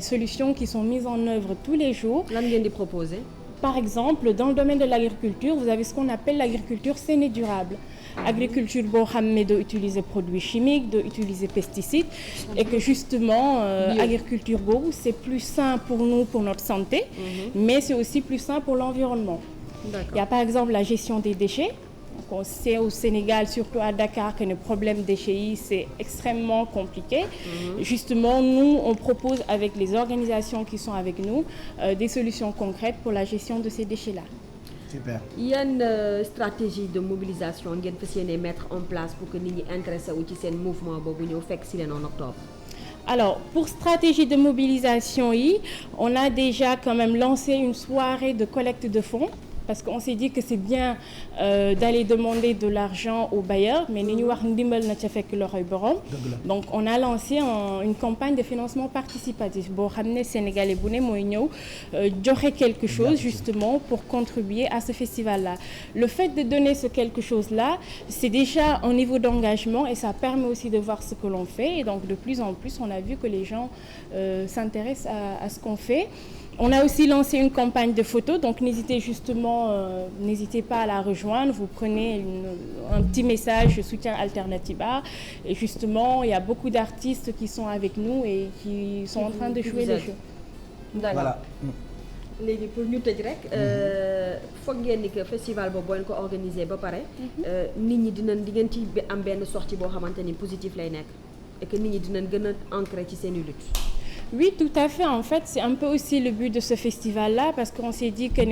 solutions qui sont mises en œuvre tous les jours. Lan ngeen di proposer? Par exemple dans le domaine de l'agriculture vous avez ce qu'on appelle l'agriculture saine et durable. Agriculture boo xam ne doo utiliser produits chimiques doo utiliser pesticides et que justement agriculture boobu c'est plus sain pour nous pour notre santé mais c'est aussi plus sain pour l'environnement. Il y a par exemple la gestion des déchets. On sait au Sénégal, surtout à Dakar, que le problème déchets yi c'est extrêmement compliqué. Justement, nous, on propose avec les organisations qui sont avec nous des solutions concrètes pour la gestion de ces déchets-là. Super. Yan stratégie de mobilisation ngeen fas yéene mettre en place pour que nit ñi intéressé wu ci seen mouvement boobu ñëw fekk si leen en octobre. Alors, pour stratégie de mobilisation yi, on a déjà quand même lancé une soirée de collecte de fonds. Parce qu'on s'est dit que c'est bien d'aller demander de l'argent aux bailleurs mais ni ñu wax ndimbal na ca fekk loxoy borom. Donc on a lancé une campagne de financement participatif boo xam ne Sénégalais bu ne mooy ñëw joxe quelque chose justement pour contribuer à ce festival-là. Le fait de donner ce quelque chose-là, c'est déjà un niveau d'engagement et ça permet aussi de voir ce que l'on fait et donc de plus en plus on a vu que les gens s'intéressent à ce qu'on fait. On a aussi lancé une campagne de photos, donc n'hésitez pas à la rejoindre. Vous prenez un petit message, je soutiens Alternatiba. Et justement, il y a beaucoup d'artistes qui sont avec nous et qui sont en train de jouer le jeu. D'accord. Voilà. léegi pour ñu tëj rek foog ngeen ni que festival boobu boo leen ko organisé ba pare nit ñi di ngeen ci am benn sortie boo xamante ni positif lay nekk et que nit ñi dinañ gën a ancré ci seen lutte. Oui, tout à fait. En fait, c'est un peu aussi le but de ce festival-là parce qu'on s'est dit que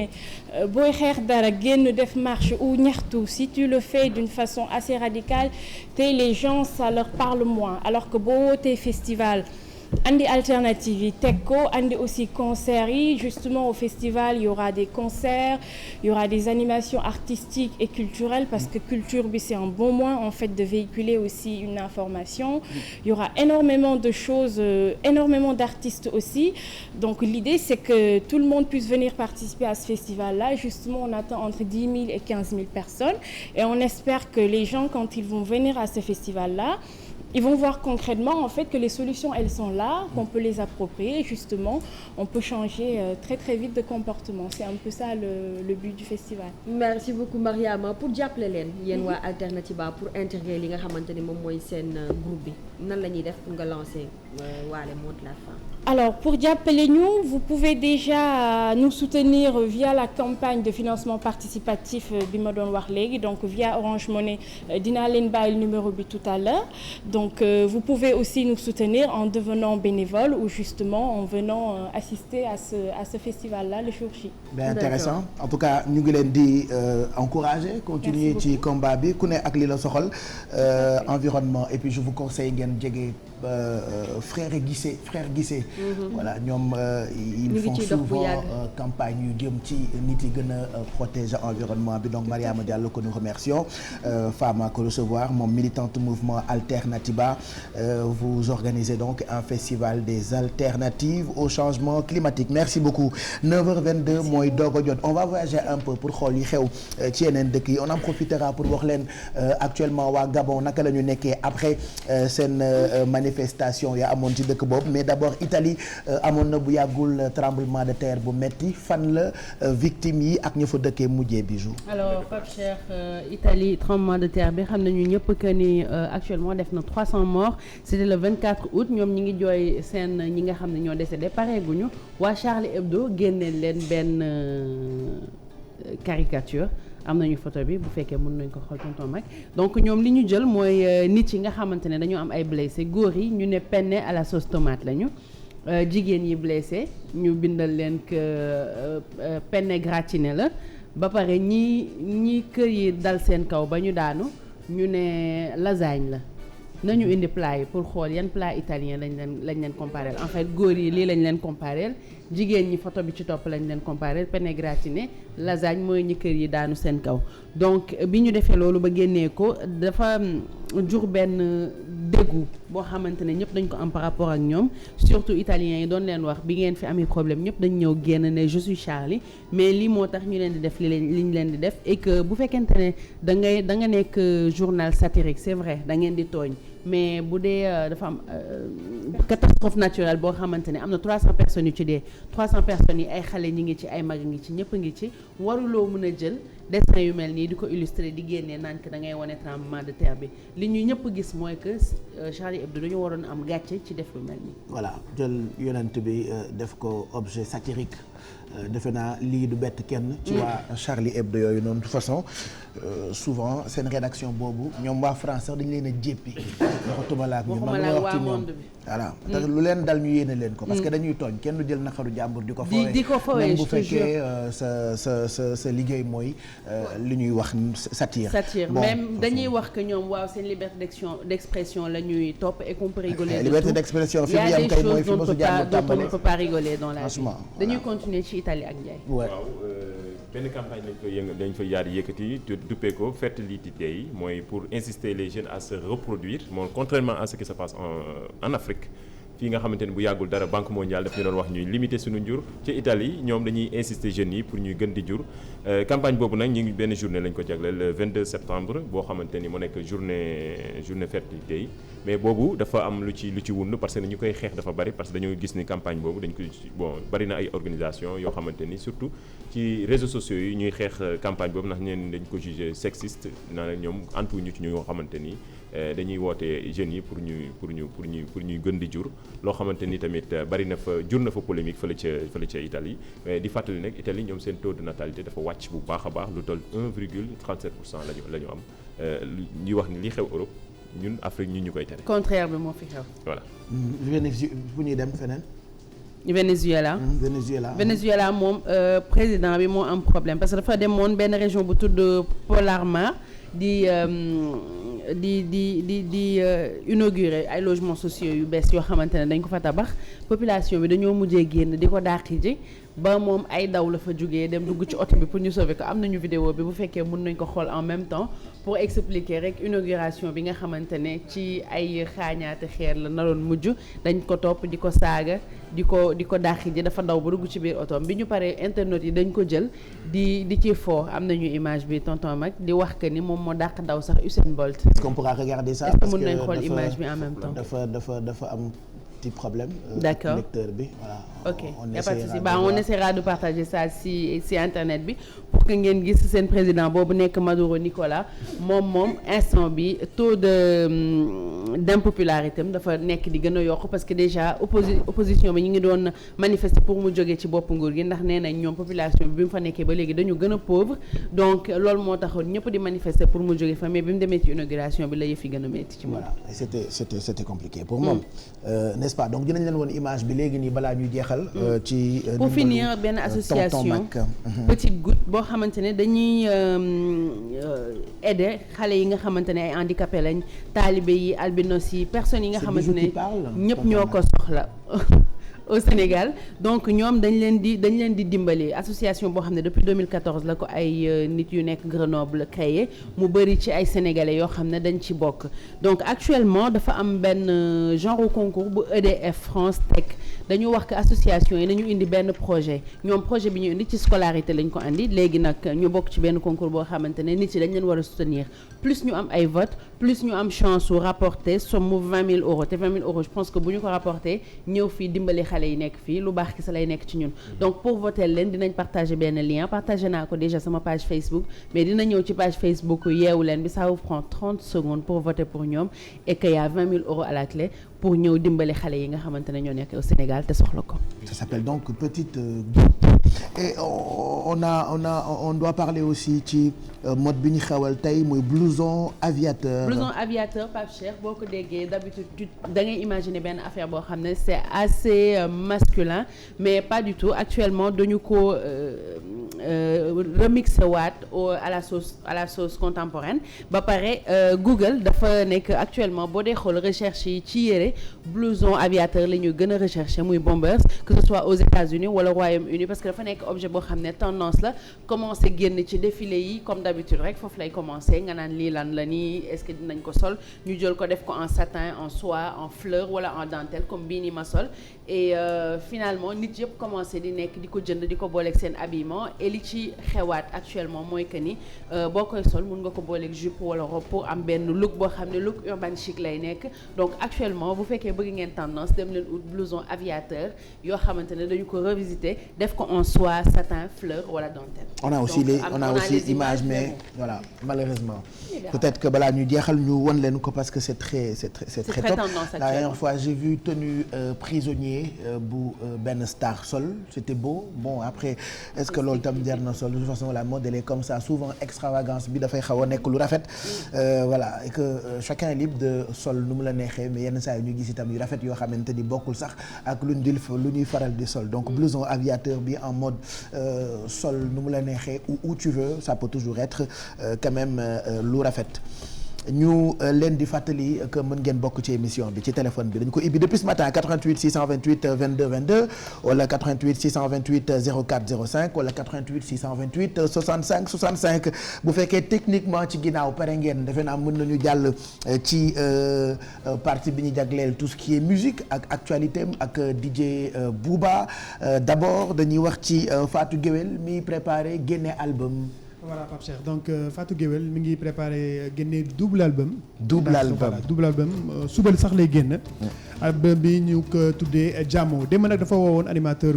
booy xeex dara génn def marche ou ñaxtu, si tu le fais d'une façon assez radicale, les gens, ça leur parle moins. Alors que boo wootee festival andi alternative yi teg ko andi aussi concerts yi justement au festival il y aura des concerts il y aura des animations artistiques et culturelles parce que culture bi c'est un bon moyen en fait de véhiculer aussi une information il y aura énormément de choses énormément d'artistes aussi donc l'idée c'est que tout le monde puisse venir participer à ce festival-là justement on attend entre 10 000 et 15 000 personnes et on espère que les gens quand ils vont venir à ce festival-là ils vont voir concrètement en fait que les solutions elles sont là, qu'on peut les approprier justement, on peut changer très très vite de comportement. C'est un peu ça le but du festival. Merci beaucoup Mariama pour jàppale leen yéen waa Alternatiba pour intégrer li nga xamante ne moom mooy seen groupe bi nan la ñuy def pour nga lancer waale mot de la fin. Alors pour jàppale ñu, vous pouvez déjà nous soutenir via la campagne de financement participatif bi ma doon wax léegi donc via Orange Money dinaa leen bàyyi le numéro bi tout à l'heure. Donc vous pouvez aussi nous soutenir en devenant bénévole ou justement en venant assister à ce festival-là le jour J. Bien intéressant. En tout cas ñu ngi leen di encourager continuer ci combat bi ku ne ak li la soxal environnement et puis je vous conseille ngeen jege frère Guissé voilà ñoom ils font souvent campagne yu jëm ci nit yi gën a protéger environnement bi donc Mariama Diallo que nous remercions Fama ko recevoir moom militante mouvement Alternatiba vous organisez donc un festival des alternatives au changement climatique merci beaucoup 9h22 mooy doog a jot on va voyager un peu pour xool yi xew ci yeneen dëkk yi on en profitera pour wax leen actuellement waa Gabon naka la ñu nekkee après seen manifestation ya amoon ci dëkk boobu mais d'abord Italie amoon na bu yàggul tremblement de terre bu metti fan la victimes yi ak ña fa dëkkee mujjee bijou. Alors Pape Cheikh Italie tremblement de terre bi xam nañu ñëpp que ni actuellement def na 300 morts c'était le 24 août ñoom ñi ngi jooy seen ñi nga xam ne ñoo décédé pareeguñu waa Charlie Hebdo génneel leen benn caricature am nañu photo bi bu fekkee mën nañ ko xool tonton mag donc ñoom li ñu jël mooy nit yi nga xamante ne dañoo am ay blessés góor yi ñu ne penne à la sauce tomate lañu jigéen yi blessé ñu bindal leen que penne gratiné la ba pare ñi kër yi dal seen kaw ba ñu daanu ñu ne lasagne la nañu indi plat yi pour xool yan plat italien lañ leen comparé en fait góor yi lii lañ leen comparé jigéen ñi photo bi ci topp lañ leen comparé penne gratiné lasagne mooy ñi kër yi daanu seen kaw donc bi ñu defee loolu ba génnee ko dafa jur benn dégoût boo xamante ne ñëpp dañ ko am par rapport ak ñoom surtout italiens yi doon leen wax bi ngeen fi amee problème ñëpp dañ ñëw génn ne je suis Charlie mais lii moo tax ñu leen di def li ñu leen di def et que bu fekkente ne da nga nekk journal satirique c'est vrai da ngeen di tooñ mais bu dee dafa am catastrophe naturelle boo xamante ne am na 300 personnes yu ci dee 300 personnes yi ay xale ñi ngi ci ay mag ngi ci ñëpp ngi ci waruloo mën a jël dessin yu mel nii di ko illustrer di génnee naan que da ngay wane tremblement de terre bi li ñu ñëpp gis mooy que Charlie Hebdo dañu waroon am gàcce ci def lu mel nii. voilà jël yonent bi def ko objet satirique defe naa lii du bett kenn. ci waa Charlie Hebdo yooyu noonu de toute façon souvent seen rédaction boobu ñoom waa France sax dañu leen a jéppi. waxatuma la ak ñun man ma wax ci ñoom voilà te lu leen dal ñu yéene leen ko. parce que dañuy tooñ kenn du jël naqaru jàmbur di ko. fowee même bu fekkee sa liggéey mooy li ñuy wax satire. Bon, même dañuy wax que ñoom waaw seen liberté d'expression la ñuy topp et qu'on peut rigoler. liberté d'expression fi mu yam kay mooy fi mosu jàmbur tàmbale. on ne peut pas rigoler dans la vie. dañuy continuer ci Italie ak Ndiaye. waaw benn campagne dañ fa yaar yëkkati duppee ko Fertility Day mooy pour insister les jeunes à se reproduire moom contrairement à ce qui se passe en Afrique fii nga xamante ne bu yàggul dara Banque mondiale daf ñu doon wax ñuy limiter suñu njur ci Italie ñoom dañuy insister jeunes yi pour ñuy gën di jur campagne boobu nag ñu ngi benn journée lañ ko jagleel le 22 septembre boo xamante ni mu nekk journée fertilité yi mais boobu dafa am lu ci wund parce que ñu koy xeex dafa bari parce que dañoo gis ni campagne boobu dañ ko bari na ay organisation yoo xamante ni surtout ci réseaux sociaux yi ñuy xeex campagne boobu ndax ñeen dañ ko jugé sexiste naa ñoom antuwuñu ci ñoo xamante ni dañuy woote jeunes yi pour ñuy gën di jur loo xamante ni tamit bari na fa jur na fa polémique fële ca Italie mais di fàttali nag Italie ñoom seen taux de natalité dafa wàcc bu baax a baax lu toll 1,37% la ñu am ñuy wax ni li xew Europe ñun Afrique ñu koy tere. contraire bi moo fi xew. voilà. fu ñuy dem feneen. Venezuela moom président bi moo am problème parce que dafa demoon benn région bu tudd Polarma di inaugurer ay logements sociaux yu bees yoo xamante ne dañ ko fa tabax population bi dañoo mujjee génn di ko dàqi ji ba moom ay daw la fa jógee dem dugg ci oto bi pour ñu sauver ko am nañu vidéo bi bu fekkee mën nañ ko xool en même temps pour expliquer rek inauguration bi nga xamante ne ci ay xaañaate xeer la naroon mujj dañ ko topp di ko saaga di ko dàqi ji dafa daw ba dugg ci biir otoom bi ñu paree internet yi dañ ko jël di ci foo am nañu image bi tonton Mag di wax que ni moom moo dàq daw sax Usain Bolt. Est-ce qu'on pourra regarder ça? Est-ce que mën nañ xool image bi en même temps. dafa am petit problème. D'accord. Lecteur bi voilà. Ok, il n'y a pas de souci. On essaiera de partager ça si internet bi pour que ngeen gis seen président boobu nekk Maduro Nicolas moom instant bi taux d'impopularité am dafa nekk di gën a yokk parce que déjà opposition bi ñu ngi doon manifester pour mu jógee ci bopp nguur gi ndax nee nañ ñoom population bi mu fa nekkee ba léegi dañu gën a pauvre donc loolu moo taxoon ñëpp di manifester pour mu jógee fa mais bi mu demee ci inauguration bi la yëf yi gën a métti ci moom. Voilà, c'était compliqué pour moom. N'est-ce pas donc dinañ leen woon image bi léegi nii balaa ñuy jeexal. ci pour finir benn association Petite Goutte boo xamante ne dañuy aider xale yi nga xamante ne ay handicapé lañ taalibe yi albinos yi personnes yi nga xamante ne ñëpp ñoo ko soxla au Sénégal donc ñoom dañ leen di dimbali association boo xam ne depuis 2014 la ko ay nit yu nekk Grenoble créé mu bëri ci ay sénégalais yoo xam ne dañ ci bokk donc actuellement dafa am benn genre concours bu EDF France Tech dañu wax que association yi nañu indi benn projet ñoom projet bi ñu indi ci scolarité lañ ko indi léegi nag ñu bokk ci benn concours boo xamante ne nit yi dañ leen war a soutenir plus ñu am ay vote plus ñu am chance su rapporter somme 20 000 euros te 20 000 euros je pense que bu ñu ko rapporter ñëw fii dimbali xale yi nekk fii lu baax ki sa lay nekk ci ñun donc pour voter leen dinañ partager benn lien partager naa ko déjà sama page Facebook mais dina ñëw ci page Facebook yeewu leen bi ça vous prend 30 secondes pour voter pour ñoom et que y a 20 000 euros à la clé pour ñëw dimbali xale yi nga xamante ne ñoo nekk au Sénégal te soxla ko. Ça s'appelle donc Petite Goutte et on doit parler aussi ci mode bi ñu xewal tey mooy blouson aviateur. Blouson aviateur Pape Cheikh boo ko déggee d'habitude da ngay imaginer benn affaire boo xam ne c'est assez masculin mais pas du tout actuellement dañu ko remixé waat à la sauce contemporaine ba pare Google dafa nekk actuellement boo dee xool recherche yi ci yére blouson aviateur la ñu gën a recherché muy bombers que ce soit aux États-Unis wala Royaume-Uni parce que dafa nekk objet boo xam ne tendance la commencé génn ci défilé yi comme d'habitude rek foofu lay commencé nga naan lii lan la nii est-ce que dinañ ko sol ñu jël ko def ko en satin en soie en fleur wala en dentelle comme bii ni ma sol et finalement nit yëpp commencé di nekk di ko jënd di ko booleeg seen habillement et li ci xewaat actuellement mooy que ni boo koy sol mun nga ko booleeg jupe wala robe pour am benn look boo xam ne look urban chic lay nekk donc actuellement bu fekkee bëgg ngeen tendance dem leen ut blouson aviateur yoo xamante ne dañu ko revisiter def ko en soie satin fleur wala dentelle. on a aussi les images mais voilà malheureusement peut-être que balaa ñu jeexal ñu won leen ko parce que c'est très top. La dernière fois j'ai vu tenue prisonnier bu benn star sol c'était beau bon après est-ce que loolu tam jar na sol de toute façon la mode elle est comme ça souvent extravagance bi dafay xaw a nekk lu rafet voilà et que chacun est libre de sol nu mu la neexee mais yenn saa yi ñu gis itam yu rafet yoo xamante ni bokkul sax ak lu ñuy faral di sol donc blouson aviateur bi en mode sol nu mu la neexee où tu veux ça peut toujours être quand même lu rafet ñu leen di fàttali que mën ngeen bokk ci émission bi ci téléphone bi dañ ko ibbi depuis ce matin 88 628 22 22 wala 88 628 04 05 wala 88 628 65 65 bu fekkee techniquement ci ginnaaw pare ngeen defe naa mën nañu jàll ci partie bi ñu jagleel tout ce qui est musique ak actualité ak DJ Booba d'abord dañuy wax ci Fatou Guewel mi préparé génne album. Voilà Pape Cheikh donc Fatou Guewel mi ngi préparé génne double album suba sax lay génn album bi ñu ko tuddee Jamo démb nag dafa woowoon animateur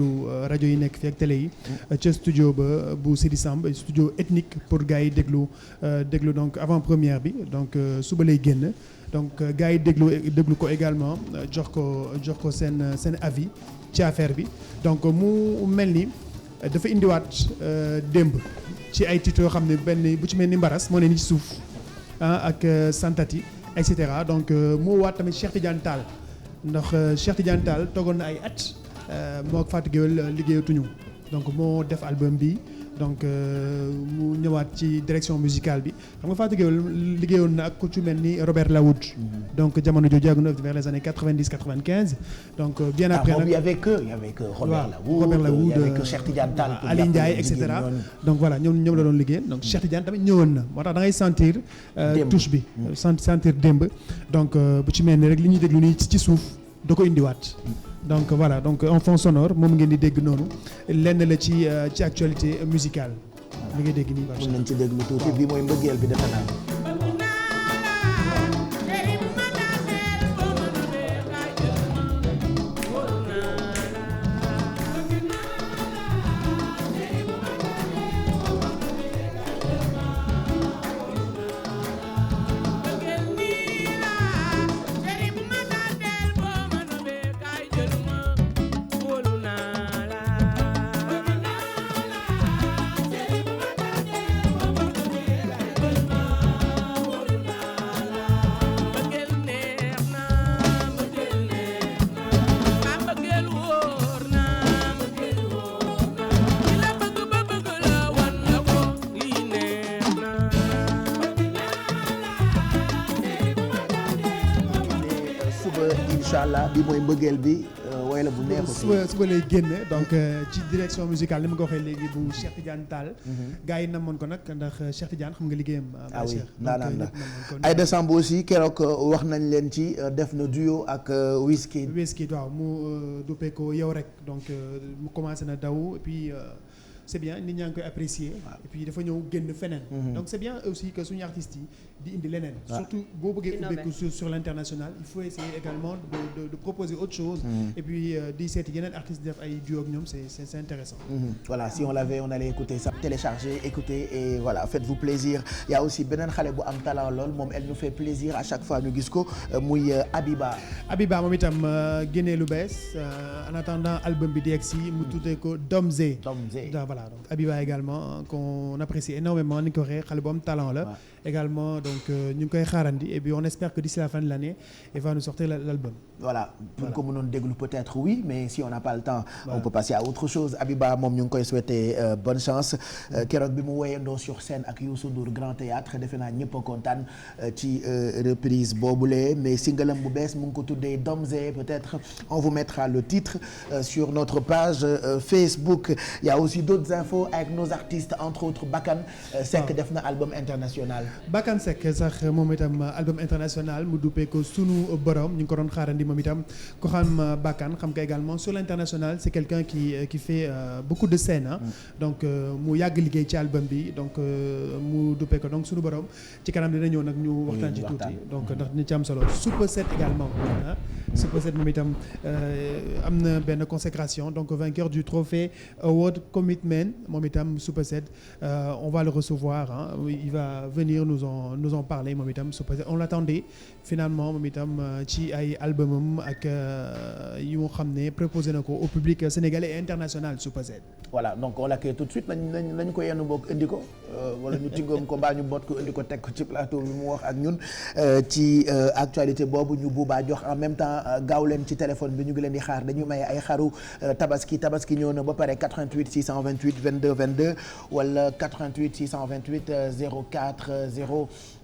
rajo yi nekk fi ak télé yi ca studio ba bu Sidi Samb studio ethnique pour gars yi déglu donc avant première bi donc suba lay génn donc gars yi déglu ko également jox ko seen avis ci affaire bi donc mu mel ni dafa indiwaat démb ci ay titres yoo xam ne benn bu ci mel ni Mbaras moo ne ni ci suuf ak Santati et cetera donc mu waat tamit Cheikh Tidiane Tall ndax Cheikh Tidiane Tall toogoon na ay at moo ak Fatou Guewel liggéeyatuñu donc moo def album bi donc mu ñëwaat ci direction musicale bi xam nga Fatou Guewel liggéeyoon na ak ku ci mel ni Robert Lawood donc jamono jooju yàgg na vers les années 90-95 donc bien après nag il y avait que Robert Lawood il y avait que Cheikh Tidiane Tall Ali Ndiaye et cetera donc voilà ñoom la doon liggéey donc Cheikh Tidiane tamit ñëwoon na moo tax da ngay sentir touche bi sentir démb donc bu ci mel ni rek li ñuy déglu nii ci suuf da ko indiwaat donc voilà donc en fond sonore moom ngeen di dégg noonu lenn la ci actualité musicale li ngay dégg nii mën nañ ci déglu tuuti bi mooy mbëggeel bi defe naa inchallah bi mooy mbëggeel bi way la bu neex aussi suba lay génn donc ci direction musicale ni ma ko waxee léegi bu Cheikh Tidiane Tall gars yi namoon ko nag ndax Cheikh Tidiane xam nga liggéeyam ah oui naanaan la Aïda Samb aussi keroog wax nañ leen ci def na duo ak Wizkid waaw mu duppee ko yow rek donc mu commencé na daw et puis c'est bien nit ñaa ngi koy apprécier et puis dafa ñëw génn feneen donc c'est bien aussi que suñu artistes yi di indi leneen surtout boo bëggee ubbeeku sur l'international il faut essayer également de proposer autre chose et puis di seeti yeneen artistes def ay duo ak ñoom c'est intéressant voilà si on l'avait on allait écouter ça télécharger écouter et voilà faites-vous plaisir il y a aussi beneen xale bu am talent lool moom elle nous fait plaisir à chaque fois ñu gis ko muy Abiba moom itam génnee lu bees en attendant album bi di egg si mu tuddee ko Domzé voilà donc Abiba également qu'on apprécie énormément ni ko waxee xale bu am talent la également donc ñu ngi koy xaarandi et puis on espère que d'ici la fin de l'année il va nous sortir l'album voilà pour ko mënoon déglu peut-être oui mais si on n'a pas le temps on peut passer à autre chose Abiba moom ñu ngi koy souhaiter bonne chance keroog bi mu woyandoo sur scène ak Youssou Ndour Grand Théâtre defe naa ñëpp a kontaan ci reprise boobule mais singalam bu bees mu ngi ko tuddee Domzé peut-être on vous mettra le titre sur notre page Facebook il y a aussi d'autres infos avec nos artistes entre autres Bakane Seck def na album international Bakane Seck sax moom itam album international mu duppee ko sunu borom ñu ngi ko doon xaarandi moom itam ko xam Bakane xam nga également sur l'international c'est quelqu'un qui fait beaucoup de scènes donc mu yàgg liggéey ci album bi donc mu duppee ko donc sunu borom ci kanam dina ñëw nag ñu waxtaan ci tuuti donc ndax dina ci am solo Super 7 également Super 7 moom itam am na benn consécration donc vainqueur du trophée Award Commitment moom itam Super 7 on va le recevoir il va venir nous en parler moom itam Super 7 on l'attendait finalement moom itam ci ay albumam ak yu nga xam ne proposé na ko au public sénégalais et international Super 7 voilà donc on l'accueille tout de suite nañ ko yenn bokk indi ko wala ñu tingoom ko mbaa ñu boot ko indi ko teg ko ci plateau bi mu wax ak ñun ci actualité boobu ñu buubaa jox en même temps gaaw leen ci téléphone bi ñu ngi leen di xaar dañu may ay xaru tabaski ñëw na ba pare 88 628 22 22 wala 88 628 04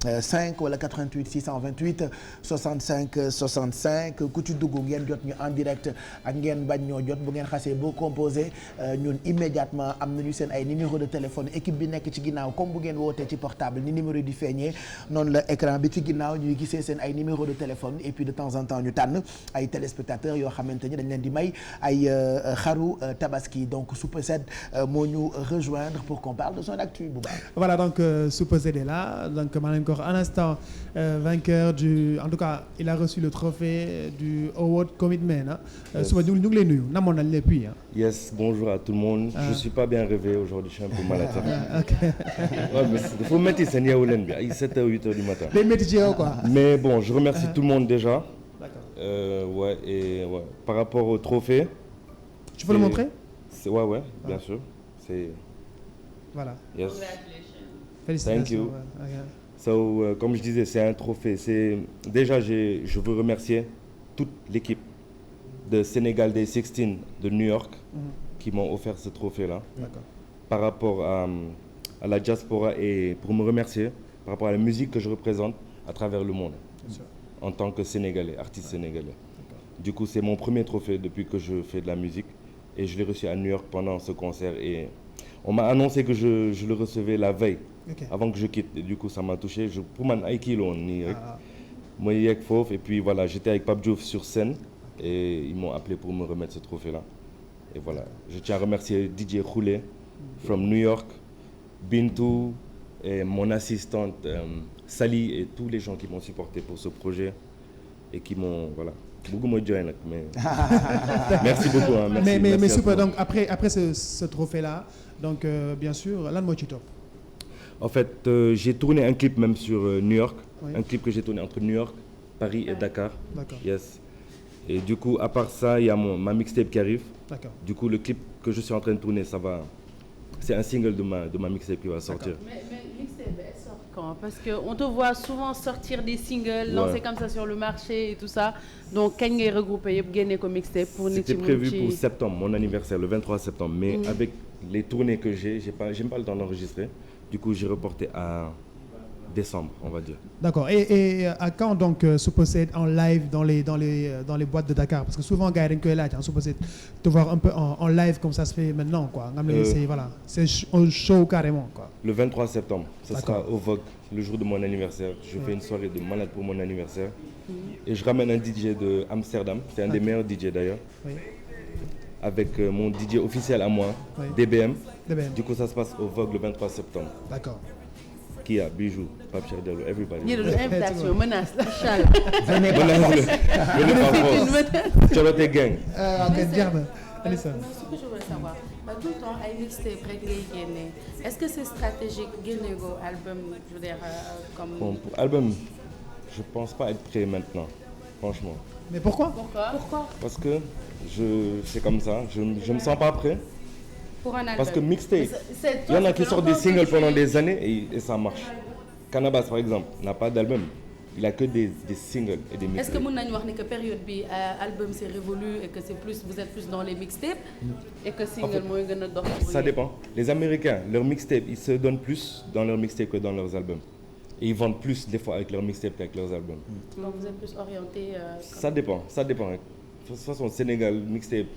05 wala 88 628 65 65 ku ci dugg ngeen jot ñu en direct ak ngeen bañ ñoo jot bu ngeen xasee boo composé ñun immédiatement am nañu seen ay numéro de téléphone équipe bi nekk ci ginnaaw comme bu ngeen wootee ci portable ni numéro di feeñee noonu la écran bi ci ginnaaw ñuy gisee seen ay numéro de téléphone et puis de temps en temps ñu tànn ay téléspectateurs yoo xamante ni dañ leen di may ay xaru tabaski donc Super Z moo ñu rejoindre pour qu'on parle de son actu bu baax. Voilà donc Super Z est là donc maa leen ko wax un instant vainqueur du en tout cas il a reçu le trophée du Award Commitment suba ñu ngi lay nuyu namoon nañ les puis Yes, bonjour à tout le monde. Je suis pas bien réveillé aujourd'hui, je suis un peu malade. Ok. Ouais, mais il faut mettre ça à 7h 8h du matin. Les métiers quoi. Mais bon, je remercie tout le monde déjà. D'accord. Ouais, et ouais, par rapport au trophée. Tu peux le montrer? Ouais, bien sûr. C'est Voilà. Yes. Félicitations. Thank you. Ouais. So, comme je disais, c'est un trophée. C'est déjà je veux remercier toute l'équipe de Sénégal Day 16 de New York qui m'ont offert ce trophée-là. D'accord. Par rapport à la diaspora et pour me remercier par rapport à la musique que je représente à travers le monde en tant que Sénégalais, artiste sénégalais. Du coup, c'est mon premier trophée depuis que je fais de la musique et je l'ai reçu à New York pendant ce concert et on m'a annoncé que je le recevais la veille avant que je quitte. Et du coup, ça m'a touché. Pour man ay kilo ni rek. Moi yek fof et puis voilà, j'étais avec Pape Diouf sur scène et ils m'ont appelé pour me remettre ce trophée-là. Et voilà, je tiens à remercier DJ Khoulé from New York, Bintou et mon assistante Sally et tous les gens qui m'ont supporté pour ce projet et qui m'ont voilà. Beaucoup me join mais merci beaucoup hein, merci, mais super donc après ce trophée-là donc bien sûr lan moo ci topp. En fait, j'ai tourné un clip même sur New York, un clip que j'ai tourné entre New York, Paris et Dakar. D'accord. Yes. Et du coup, à part ça, il y a ma mixtape qui arrive. D'accord. Du coup, le clip que je suis en train de tourner, c'est un single de ma mixtape qui va sortir. Mais mixtape, elle sort quand? Parce qu'on te voit souvent sortir des singles, lancer comme ça sur le marché et tout ça. Donc, quand il est regroupé, il y a un mixtape pour C'était prévu pour septembre, mon anniversaire, le 23 septembre. Mais avec les tournées que j'ai pas le temps d'enregistrer. Du coup, j'ai reporté à décembre, on va dire. D'accord. Et à quand donc Super Z en live dans les boîtes de Dakar? Parce que souvent, gars, dañ koy laaj Super Z te voir un peu en live comme ça se fait maintenant, quoi. C'est un show carrément, quoi. Le 23 septembre, ce sera au Vogue, le jour de mon anniversaire. Je fais une soirée de malade pour mon anniversaire. Et je ramène un DJ de Amsterdam, c'est un des meilleurs DJ d'ailleurs. Oui. Avec mon DJ officiel à moi, DBM. DBM. Du coup, ça se passe au Vogue le 23 septembre. D'accord. Qui a Bijou, Pape Cheikh Diallo, everybody. Il y a une invitation, menace, Inch'Allah. Venez par force. Cholote gang. Ok, Diarna. Alissa. Mais ce que je veux savoir, tout le temps ay mixtape rek ngay génne. Est-ce que c'est stratégique génne go album, je veux dire comme. Bon, pour album, je pense pas être prêt maintenant, franchement. Mais pourquoi? Parce que c'est comme ça, je me sens pas prêt. Pour un album. Parce que mixtape, il y en a qui sortent des singles pendant des années et ça marche. Cannabis par exemple n'a pas d'album, il a que des singles et des mixtapes. Est-ce que mën nañu wax ni que période bi album c'est révolu et que vous êtes plus dans les mixtapes et que single mooy gën a dox. Ça dépend. Les Américains, leurs mixtapes, ils se donnent plus dans leurs mixtapes que dans leurs albums. Et ils vendent plus des fois avec leurs mixtapes qu'avec leurs albums. Donc vous êtes plus orienté. Ça dépend. De toute façon, au Sénégal, mixtape,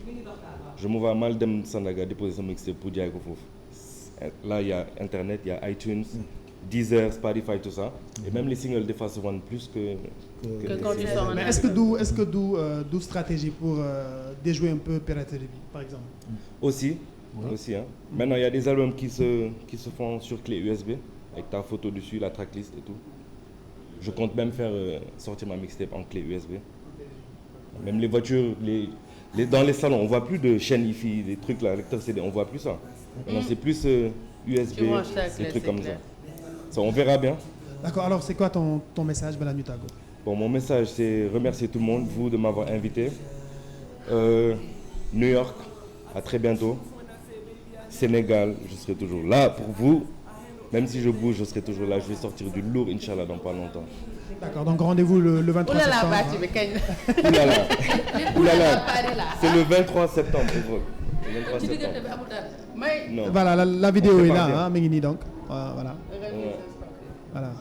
je me vois mal dem Sandaga déposer son mixtape pour dire que là, il y a Internet, il y a iTunes, Deezer, Spotify, tout ça. Et même les singles, des fois, se vendent plus que quand tu sors un album. Mais est-ce que d'où stratégie pour déjouer un peu piraterie, par exemple? Aussi, hein. Maintenant, il y a des albums qui se font sur clé USB, avec ta photo dessus, la tracklist et tout. Je compte même faire sortir ma mixtape en clé USB. Même les voitures, dans les salons, on voit plus de chaîne hi-fi, des trucs là, lecteur CD, on voit plus ça. Maintenant, c'est plus USB, des trucs comme ça. Ça. On verra bien. D'accord, alors c'est quoi ton message, Bella Nutago? Bon, mon message, c'est remercier tout le monde, vous, de m'avoir invité. New York, à très bientôt. Sénégal, je serai toujours là pour vous. Même si je bouge, je serai toujours là. Je vais sortir du lourd, Inch'Allah, dans pas longtemps. D'accord, donc rendez-vous le 23 septembre. Oulala, c'est le 23 septembre. Le 23 septembre. Non. Voilà, la vidéo est là, hein, Mengini donc. Voilà. Voilà.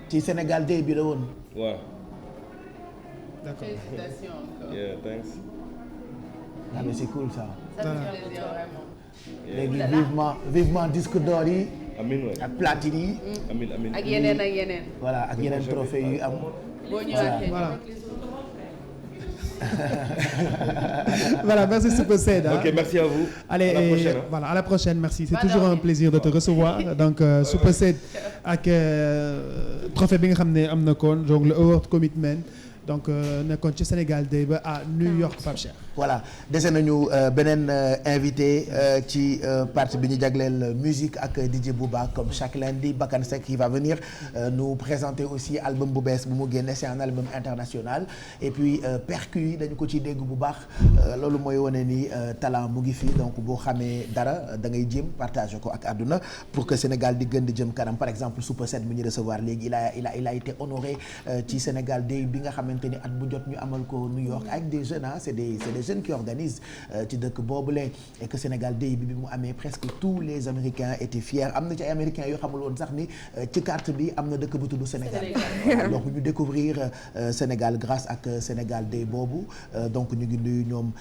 Ci Sénégal Day bi la woon. Ouais. D'accord. Félicitations encore. Yeah, thanks. Ah mais c'est cool ça. Ça fait plaisir vraiment. Léegi vivement disque d'or yi. Amiin waay. ak platine yi. Amiin. Ak yeneen. Voilà, ak yeneen trophée yu am. Boo ñëwaatee. Voilà. Voilà, merci Super Sed. Ok, merci à vous. Allez, à la prochaine. Voilà, à la prochaine, merci. C'est toujours un plaisir de te recevoir. Donc Super Sed ak trophée bi nga xam ne am na kon donc le Award Commitment donc nekkoon ci Sénégal Day ba à New York, Pape Cheikh. Voilà dese nañu beneen invité ci partie bi ñu jagleel musique ak DJ Booba comme chaque lundi. Bakane Seck qui va venir nous présenter aussi album bu bees bu mu génne. C'est un album international et puis percu yi dañu ko ciy dégg bu baax loolu mooy wane ni talent mu ngi fi donc boo xamee dara da ngay jéem partager ko ak àdduna pour que Sénégal di gën di jëm kanam. Par exemple Super Sed mu ñu recevoir léegi il a été honoré ci Sénégal Day bi nga xamante ni at bu jot ñu amal ko New York avec des jeunes c'est des jeunes qui organisent ci dëkk boobule et que Sénégal Day bi mu amee presque tous les Américains étaient fiers. Am na ci ay Américains yoo xamul woon sax ni ci carte bi am na dëkk bu tudd Sénégal. Donc ñu découvrir Sénégal grâce ak Sénégal Day boobu donc ñu ngi nuyu ñoom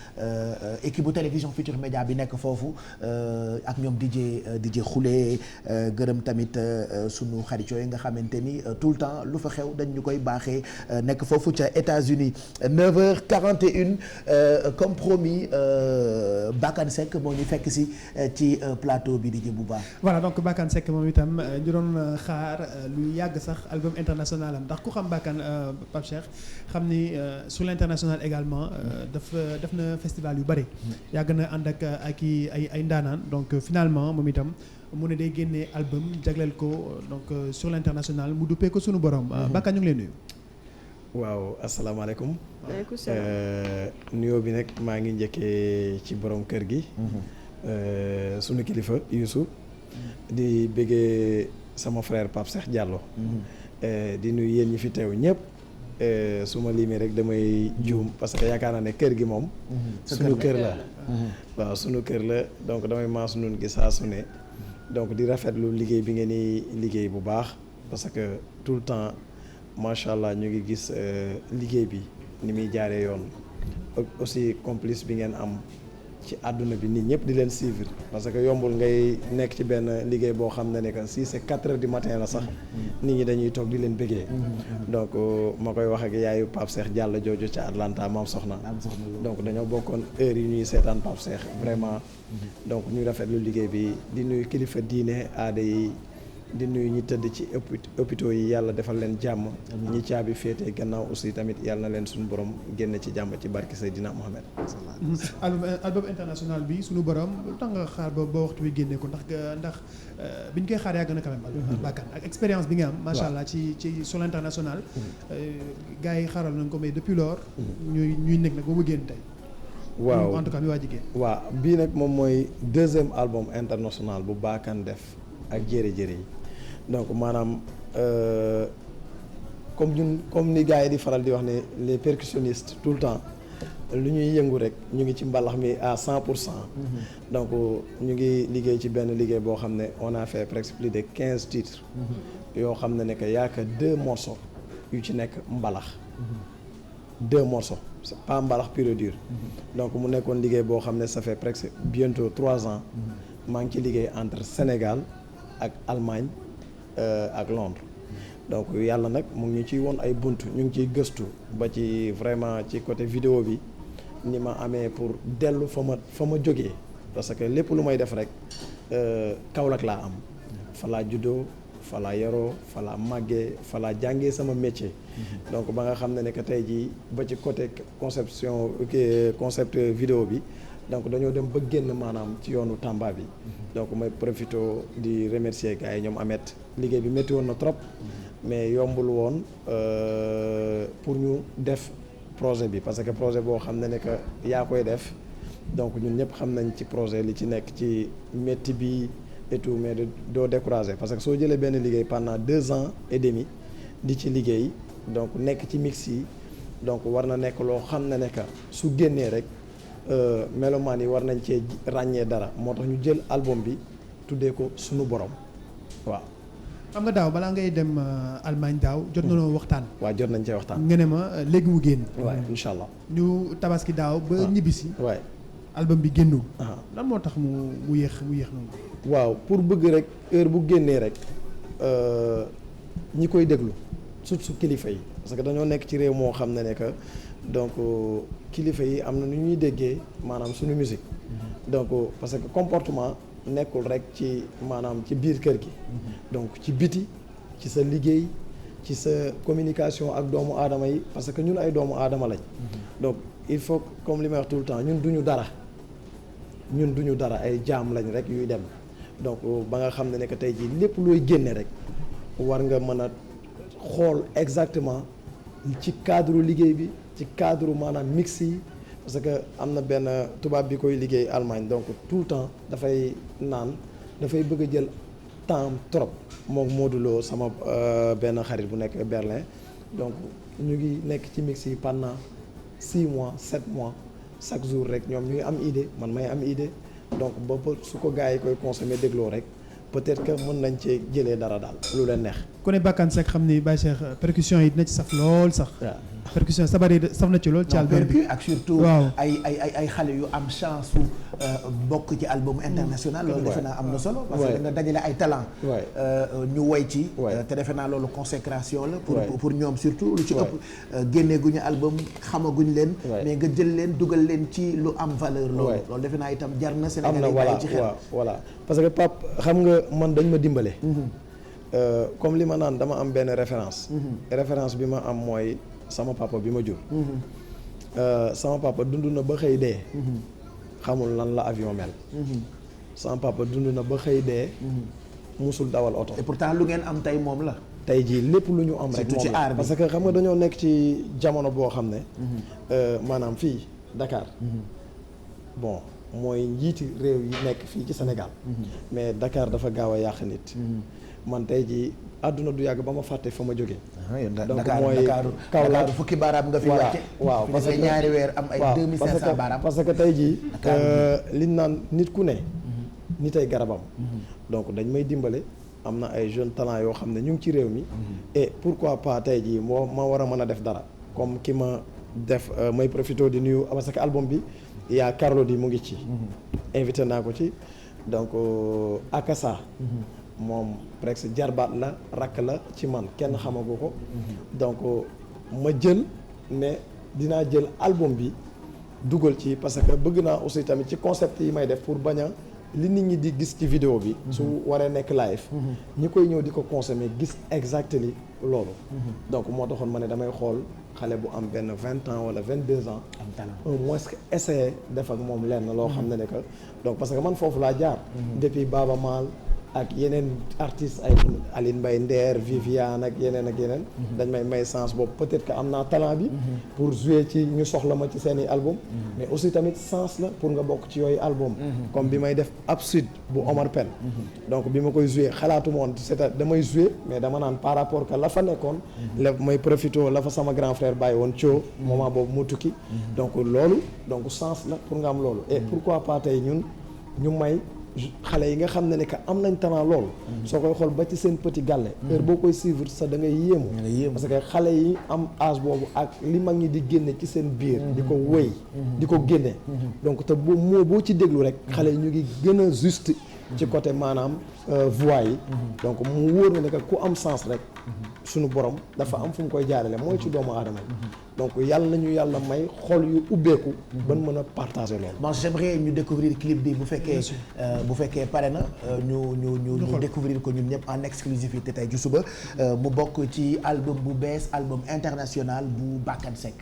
équipe bu télévision Futurs Médias bi nekk foofu ak ñoom DJ Khoulé gërëm tamit sunu xarit yooyu nga xamante ni tout le temps lu fa xew dañ ñu koy baaxee nekk foofu ca États-Unis. 9h41 comme promis Bakane Seck moo ñu fekk si ci plateau bi DJ Booba. Voilà donc Bakane Seck moom itam ñu doon xaar lu yàgg sax album international am ndax ku xam Bakane Pape Cheikh xam ni sur l'international également def na festival yu bari. yàgg na ànd ak ay ndaanaan donc finalement moom itam mu ne day génnee album jagleel ko donc sur l'international mu duppee ko sunu borom. Bakane ñu ngi lay nuyu. waaw asalaamaaleykum. waaleykum salaam. nuyoo bi nag maa ngi njëkkee ci borom kër gi. sunu kilifa Youssou. di bëggee sama frère Pape Cheikh Diallo. di nuyu yéen ñi fi teew ñëpp. su ma limee rek damay juum parce que yaakaar naa ne kër gi moom. sunu kër la. waaw sunu kër la donc damay maas nun gi saa su ne. donc di rafetlu liggéey bi ngeen di liggéey bu baax parce que tout le temps. macha allah ñu ngi gis liggéey bi ni muy jaaree yoon aussi complice bi ngeen am ci àdduna bi nit ñëpp di leen suivre parce que yombul ngay nekk ci benn liggéey boo xam ne que si c'est 4 heures du matin la sax nit ñi dañuy toog di leen bëggee. donc ma koy wax ak yaayu Pape Cheikh Diallo jooju ca Atlanta maam soxna donc dañoo bokkoon heure yi ñuy seetaan Pape Cheikh vraiment donc ñu rafetlu liggéey bi di nuyu kilifa diine aada yi. di nuyu ñi tëdd ci hôpitaux yi yàlla defal leen jàmm ñi caabi féete gannaaw aussi tamit yàlla na leen suñu borom génne ci jàmm ci barki Seydina Mohamed. album international bi suñu borom lu tax nga xaar ba waxtu wi génne ko ndax bi ñu koy xaar yàgg na quand même. Bakane ak expérience bi nga am. macha allah ci sur l'international. gars yi xaaral nañ ko mais depuis lors. ñuy nekk nag ba mu génn tey. waaw en tout cas mi waa jigéen. waaw bii nag moom mooy deuxième album international bu Bakane def ak jërëjërë yi. donc maanaam comme ni gars yi di faral di wax ne les percussionnistes tout le temps lu ñuy yëngu rek ñu ngi ci mbalax mi à 100%. donc ñu ngi liggéey ci benn liggéey boo xam ne on a fait presque plus de 15 titres. yoo xam ne que yaa que 2 morceaux yu ci nekk mbalax. 2 morceaux c'est pas mbalax pur et dur. donc mu nekkoon liggéey boo xam ne ça fait presque bientôt 3 ans. maa ngi ci liggéey entre Sénégal ak Allemagne. ak Londres donc yàlla nag mu ngi ñu ciy woon ay bunt ñu ngi ciy gëstu ba ci vraiment ci côté vidéo bi ni ma amee pour dellu fa ma jógee parce que lépp lu may def rek Kaolack laa am fa laa juddoo fa laa yaroo fa laa màggee fa laa jàngee sama métier. donc ba nga xam ne que tey jii ba ci côté concept vidéo bi donc dañoo dem ba génn maanaam ci yoonu Tamba bi. donc may profité di remercier gars yi ñoom Amet liggéey bi métti woon na trop mais yombul woon pour ñu def projet bi parce que projet boo xam ne que yaa koy def donc ñun ñëpp xam nañ ci projet li ci nekk ci métti bi et tout mais doo décourager parce que soo jëlee benn liggéey pendant 2 ans et demi di ci liggéey donc nekk ci mix yi donc war na nekk loo xam ne que su génnee rek. melomaan yi war nañ cee ràññee dara moo tax ñu jël album bi tuddee ko sunu borom waaw. xam nga daaw balaa ngay dem Allemagne daaw jot nañoo waxtaan. waaw jot nañ cee waxtaan. nga ne ma léegi mu génn. waaw incha allah. ñu tabaski daaw ba ñibbisi. waay album bi génnul. lan moo tax mu yéex noonu. waaw pour bëgg rek heure bu génnee rek ñi koy déglu surtout kilifa yi parce que dañoo nekk ci réew moo xam ne que donc kilifa yi am na nu ñuy déggee maanaam suñu musique donc parce que comportement nekkul rek ci maanaam ci biir kër gi donc ci biti ci sa liggéey ci sa communication ak doomu aadama yi parce que ñun ay doomu aadama lañ donc il faut comme li may wax tout le temps ñun duñu dara ay jaam lañ rek yuy dem donc ba nga xam ne que tey jii lépp looy génne rek war nga mën a xool exactement ci cadre liggéey bi ci cadre maanaam mix yi parce que am na benn tubaab bi koy liggéey Allemagne donc tout le temps dafay bëgg a jël temps trop moom Modou Lo sama benn xarit bu nekk Berlin donc ñu ngi nekk ci mix yi pendant 6 mois 7 mois chaque jour rek ñoom ñuy am idée man may am idée donc ba su ko gars yi koy consommer dégloo rek peut-être que mën nañ cee jëlee dara daal lu leen neex. ku ne Bakane Seck xam ni Baye Cheikh percussion yi dina ci saf lool sax. percussion sabar yi saf na ci lool. ci album bi ak surtout ay xale yu am chance su bokk ci album international. loolu defe naa am na solo. parce que nga dajale ay talent ñu woy ci. te defe naa loolu consécration la. pour ñoom surtout lu ci ëpp. génneeguñu album xamaguñ leen. mais nga jël leen dugal leen ci lu am valeur. loolu defe naa itam jar na Sénégal yi bàyyi ci xel. voilà parce que Pape xam nga man dañ ma dimbale. comme li ma naan dama am benn référence. référence bi ma am mooy sama papa bi ma jur. sama papa dund na ba xëy dee. xamul lan la avion mel. sama papa dund na ba xëy dee. musul dawal oto. et pourtant lu ngeen am tey moom la. tey jii lépp lu ñu am rek moom la parce que xam nga dañoo nekk ci jamono boo xam ne. maanaam fii Dakar. bon mooy njiiti réew yi nekk fii ci Sénégal. mais Dakar dafa gaaw a yàq nit. man tey jii àdduna du yàgg ba ma fàtte fa ma jógee. donc mooy Kaolack fukki baaraam nga fi wàcce. waaw parce que ñaari weer am ay 2500 baaraam. parce que tey jii liñ naan nit ku ne. nit ay garabam. donc dañ may dimbale am na ay jeunes talents yoo xam ne ñu ngi ci réew mi. et pourquoi pas tey jii ma war a mën a def dara comme ki ma def may profité di nuyu parce que album bi yaa Carlo di mu ngi ci. invité naa ko ci donc Akassa. moom presque jarbaat la rakk la ci man kenn xamagu ko donc ma jël ne dinaa jël album bi dugal ci parce que bëgg naa aussi tamit ci concept yi may def pour bañ a li nit ñi di gis ci vidéo bi su waree nekk live ñi koy ñëw di ko consommer gis exactement loolu donc moo taxoon ma ne damay xool xale bu am benn 20 ans wala 22 ans au moins que essayer def ak moom lenn loo xam ne que donc parce que man foofu laa jaar depuis Baaba Maal ak yeneen artistes ay Aline Mbaye Nder Viviane ak yeneen dañ may sens boobu peut-être que am naa talent bi pour jouer ci ñu soxla ma ci seeni album mais aussi tamit sens la pour nga bokk ci yooyu album comme bi may def Ab Sud bu Omar Pène donc bi ma koy jouer xalaatuma woon c'est-à-dire damay jouer mais dama naan par rapport que la fa nekkoon la may profité la fa sama grand frère bàyyi woon Thio moment boobu mu tukki donc loolu donc sens la pour nga am loolu et pourquoi pas tey ñun ñu may xale yi nga xam ne que am nañ talent loolu soo koy xool ba ci seen petit gàlle heure boo koy suivre sax da ngay yéemu parce que xale yi am âge boobu ak li mag ñi di génne ci seen biir di ko wéy di ko génne donc te boo ci déglu rek xale yi ñu ngi gën a juste ci côté maanaam voix yi donc mu wóor na ne que ku am sens rek suñu borom dafa am fu mu koy jaarale mooy ci doomu aadama yi donc yàlla nañu yàlla may xol yu ubbeeku ban mën a partager loolu. bon j'aimerais ñu découvrir clip bi bu fekkee pare na ñu découvrir ko ñun ñëpp en exclusivité tey ju suba mu bokk ci album bu bees album international bu Bakane Seck.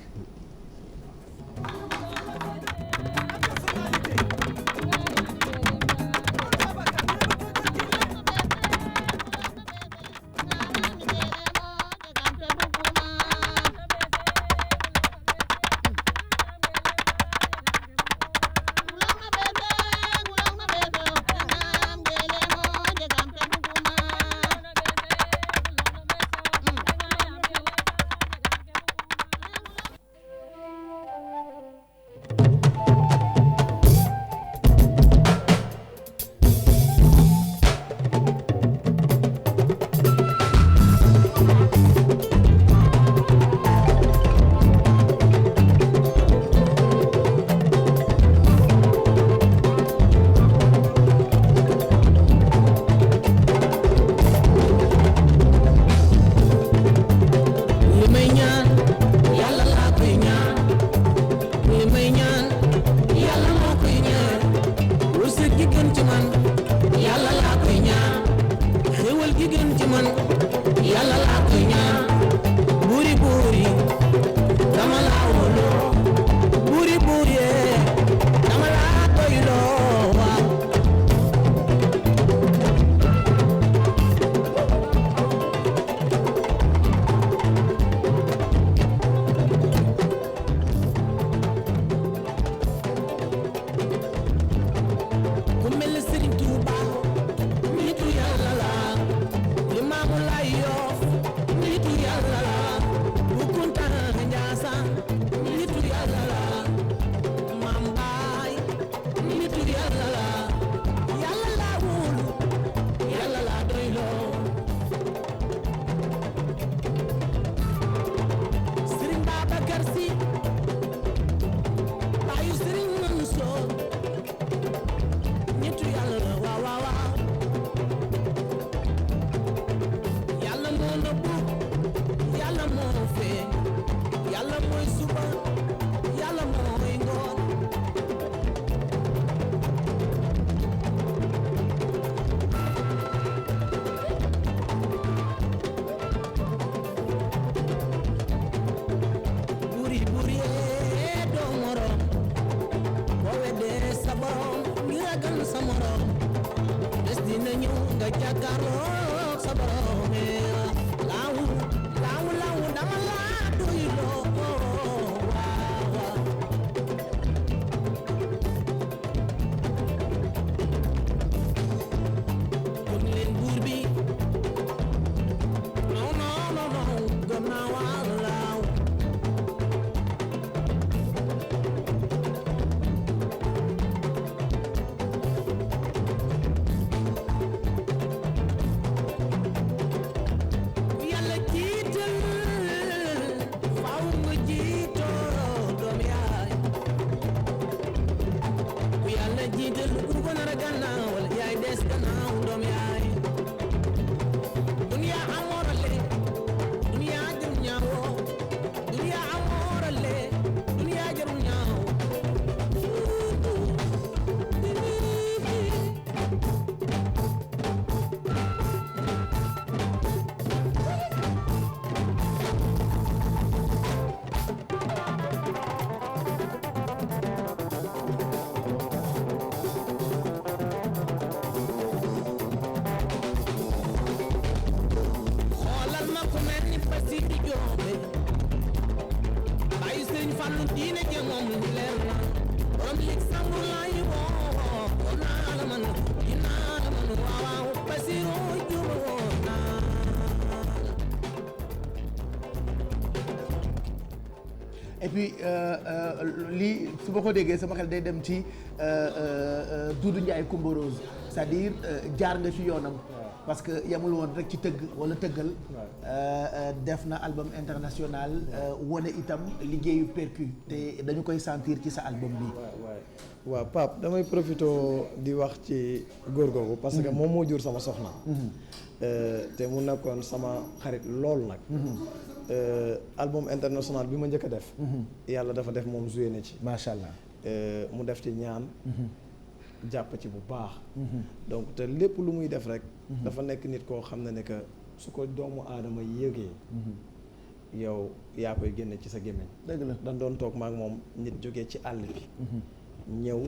ragal sa morom bés dina ñëw nga jàkkaarloo sa borom laaw laaw laaw dama laa doy loo waaw kon leen buur bi non non non non gëm naa waa laaw yàlla jiital faaw nga jiitoo doom yaay ku yàlla jiital ku ko nar a gannaawal yaay des gannaaw doom yaay dunya amoorale dunya jëm ñaawoo dunya amoorale dunya jëm ñaaw xoolal ma ku mel ni Basiru Joobe bàyyi sëñ Fallu diine ja moom leer na borom lig sangu lay woo ko naa la man dinaa la man waaw waaw Basiru Joobe woo naa et puis lii su ma ko déggee sama xel day dem ci Doudou Ndiaye Coumba Rose c'est-à-dire jaar nga ci yoonam parce que yamul woon rek ci tëgg wala tëggal def na album international wane itam liggéeyu percu te dañu koy sentir ci sa album bi waaw Pape damay profité di wax ci góor googu parce que moom moo jur sama soxna te mu nekkoon sama xarit lool nag album international bi ma njëkk a def yàlla dafa def moom joué na ci macha allah mu def ci ñaan jàpp ci bu baax donc te lépp lu muy def rek dafa nekk nit koo xam ne que su ko doomu aadama yëgee yow yaa koy génne ci sa gémmiñ dëgg la dañ doon toog maak moom nit jógee ci àll bi ñëw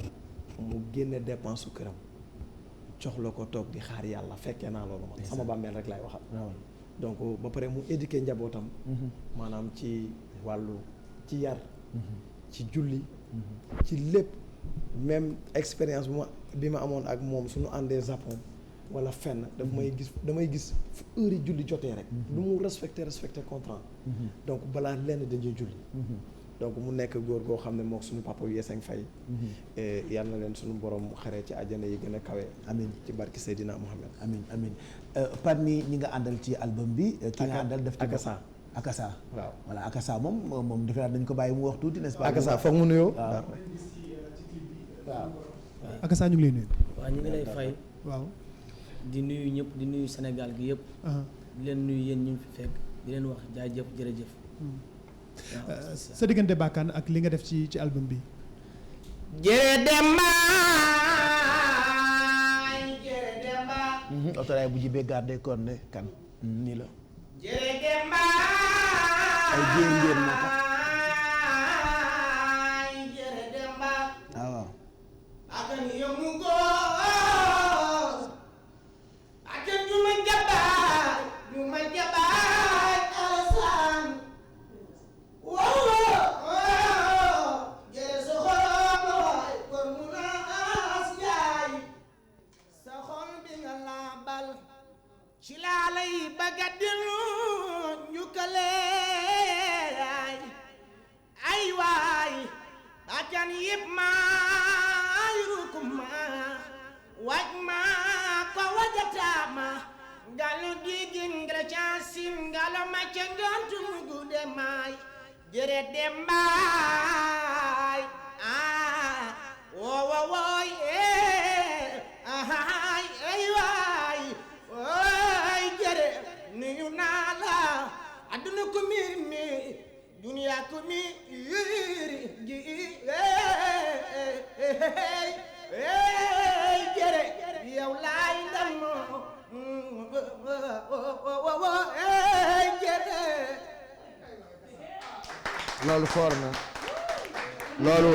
mu génne dépense su këram jox la ko toog di xaar yàlla fekkee naa loolu man sama bàmmeel rek laay waxal donc ba pare mu éduqué njabootam maanaam ci wàllu ci yar ci julli ci lépp même expérience bi ma amoon ak moom suñu àndee Japon wala fenn damay gis fu heure yi julli jotee rek lu mu respecté contrat donc balaa lenn dañuy julli donc mu nekk góor goo xam ne mook suñu papa Yeseng Faye yal na leen suñu borom xaree ci àjjana yi gën a kawe amiin ci barki Seydina Mohamed amiin parmi ñi nga àndal ci album bi ki nga àndal def ci Akassa waaw voilà Akassa moom defe naa dañ ko bàyyi mu wax tuuti n'est-ce pas Akassa foog mu nuyoo waaw Akassa ñu ngi lay nuyu waaw ñu ngi lay fay waaw di nuyu ñëpp di nuyu Sénégal gi yëpp di leen nuyu yéen ñu fi fekk di leen wax jaajëf jërëjëf sa diggante Bakane ak li nga def ci album bi jërë Demba otoraay bu jibee garde kon ne kan nii la jërë Demba ay jéem ngeen moo tax jërë Demba waaw akan yëmu góor akan ñu ma jabaay alasaan jërë sa xorom waay kon mu naas yaay sa xol bi nga laabal ci laa lay bëgga dillu njukkale ay waay akan yëpp maay rukuma waj ma ko wajataama ngalu digin ngra caasin ngalo macca ngantum gude maay jere Dembaay woy ay waay woy jere nuyu naa la adduna ko miir mi duniya ko mi yiri ji jere yow laay ndamo jere loolu foor na loolu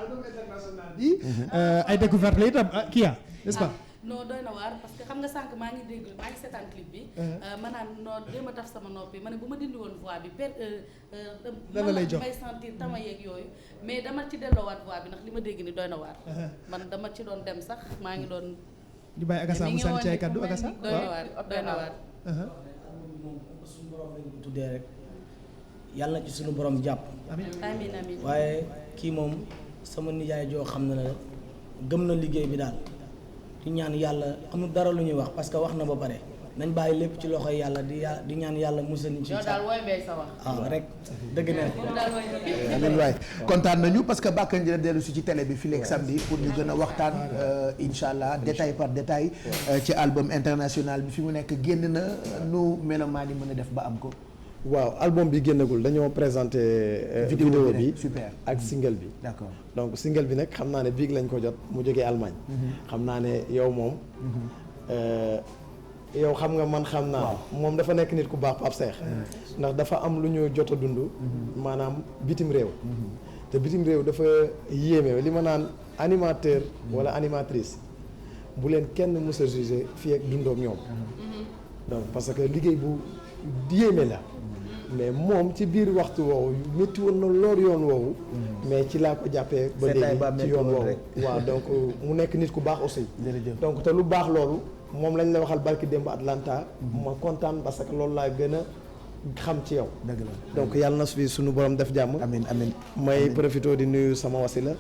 album international bi ay découverte la itam Kia n'est-ce pas. non doy na waar parce que xam nga sànq maa ngi dégg maa ngi seetaan clip bi. ma naan non déma taf sama noppi ma ne bu ma dindi woon voix bi lan la lay jox may sentir tama yeeg yooyu mais dama ci delloowaat voix bi ndax li ma dégg ni doy na waar. man dama ci doon dem sax maa ngi doon. ñu bàyyi Agassa mu sànni ci ay kaddu Agassa. doy na waar doy na waar. moom suñu borom lañ ko tuddee rek yàlla na ci suñu borom jàpp. amiin amiin. waaye kii moom sama nijaay joo xam ne la gëm na liggéey bi daal. di ñaan yàlla amul dara lu ñuy wax parce que wax na ba pare nañ bàyyi lépp ci loxoy yàlla di ñaan yàlla musal ñu ci. yow daal wooy bee sa wax. waaw rek dëgg na. amiin waay kontaan nañu parce que Bakane dina dellu si ci télé bi fii léegi samedi pour ñu gën a waxtaan incha allah détail par détail ci album international bi fi mu nekk génn na nu melomaan yi mën a def ba am ko. waaw album bi génnagul dañoo présenté vidéo bi super ak single bi. d'accord donc single bi nag xam naa ne biig lañ ko jot mu jógee Allemagne. xam naa ne yow moom. yow xam nga man xam naa. moom dafa nekk nit ku baax Pape Cheikh. ndax dafa am lu ñu jot a dund. maanaam bitim réew. te bitim réew dafa yéeme li ma naan animateur wala animatrice bu leen kenn mës a jugé fii ak dundoog ñoom. donc parce que liggéey bu yéeme la. mais moom ci biir waxtu woowu métti woon na lool yoon woowu. mais ci laa ko jàppee. ba léegi ci yoon woowu waaw donc mu nekk nit ku baax aussi. donc te lu baax loolu moom lañ la waxal barki démb Atlanta. ma kontaan parce que loolu laa gën a xam ci yow. dëgg la donc yàlla na fi suñu borom def jàmm. amiin amiin may profité di nuyu sama wasila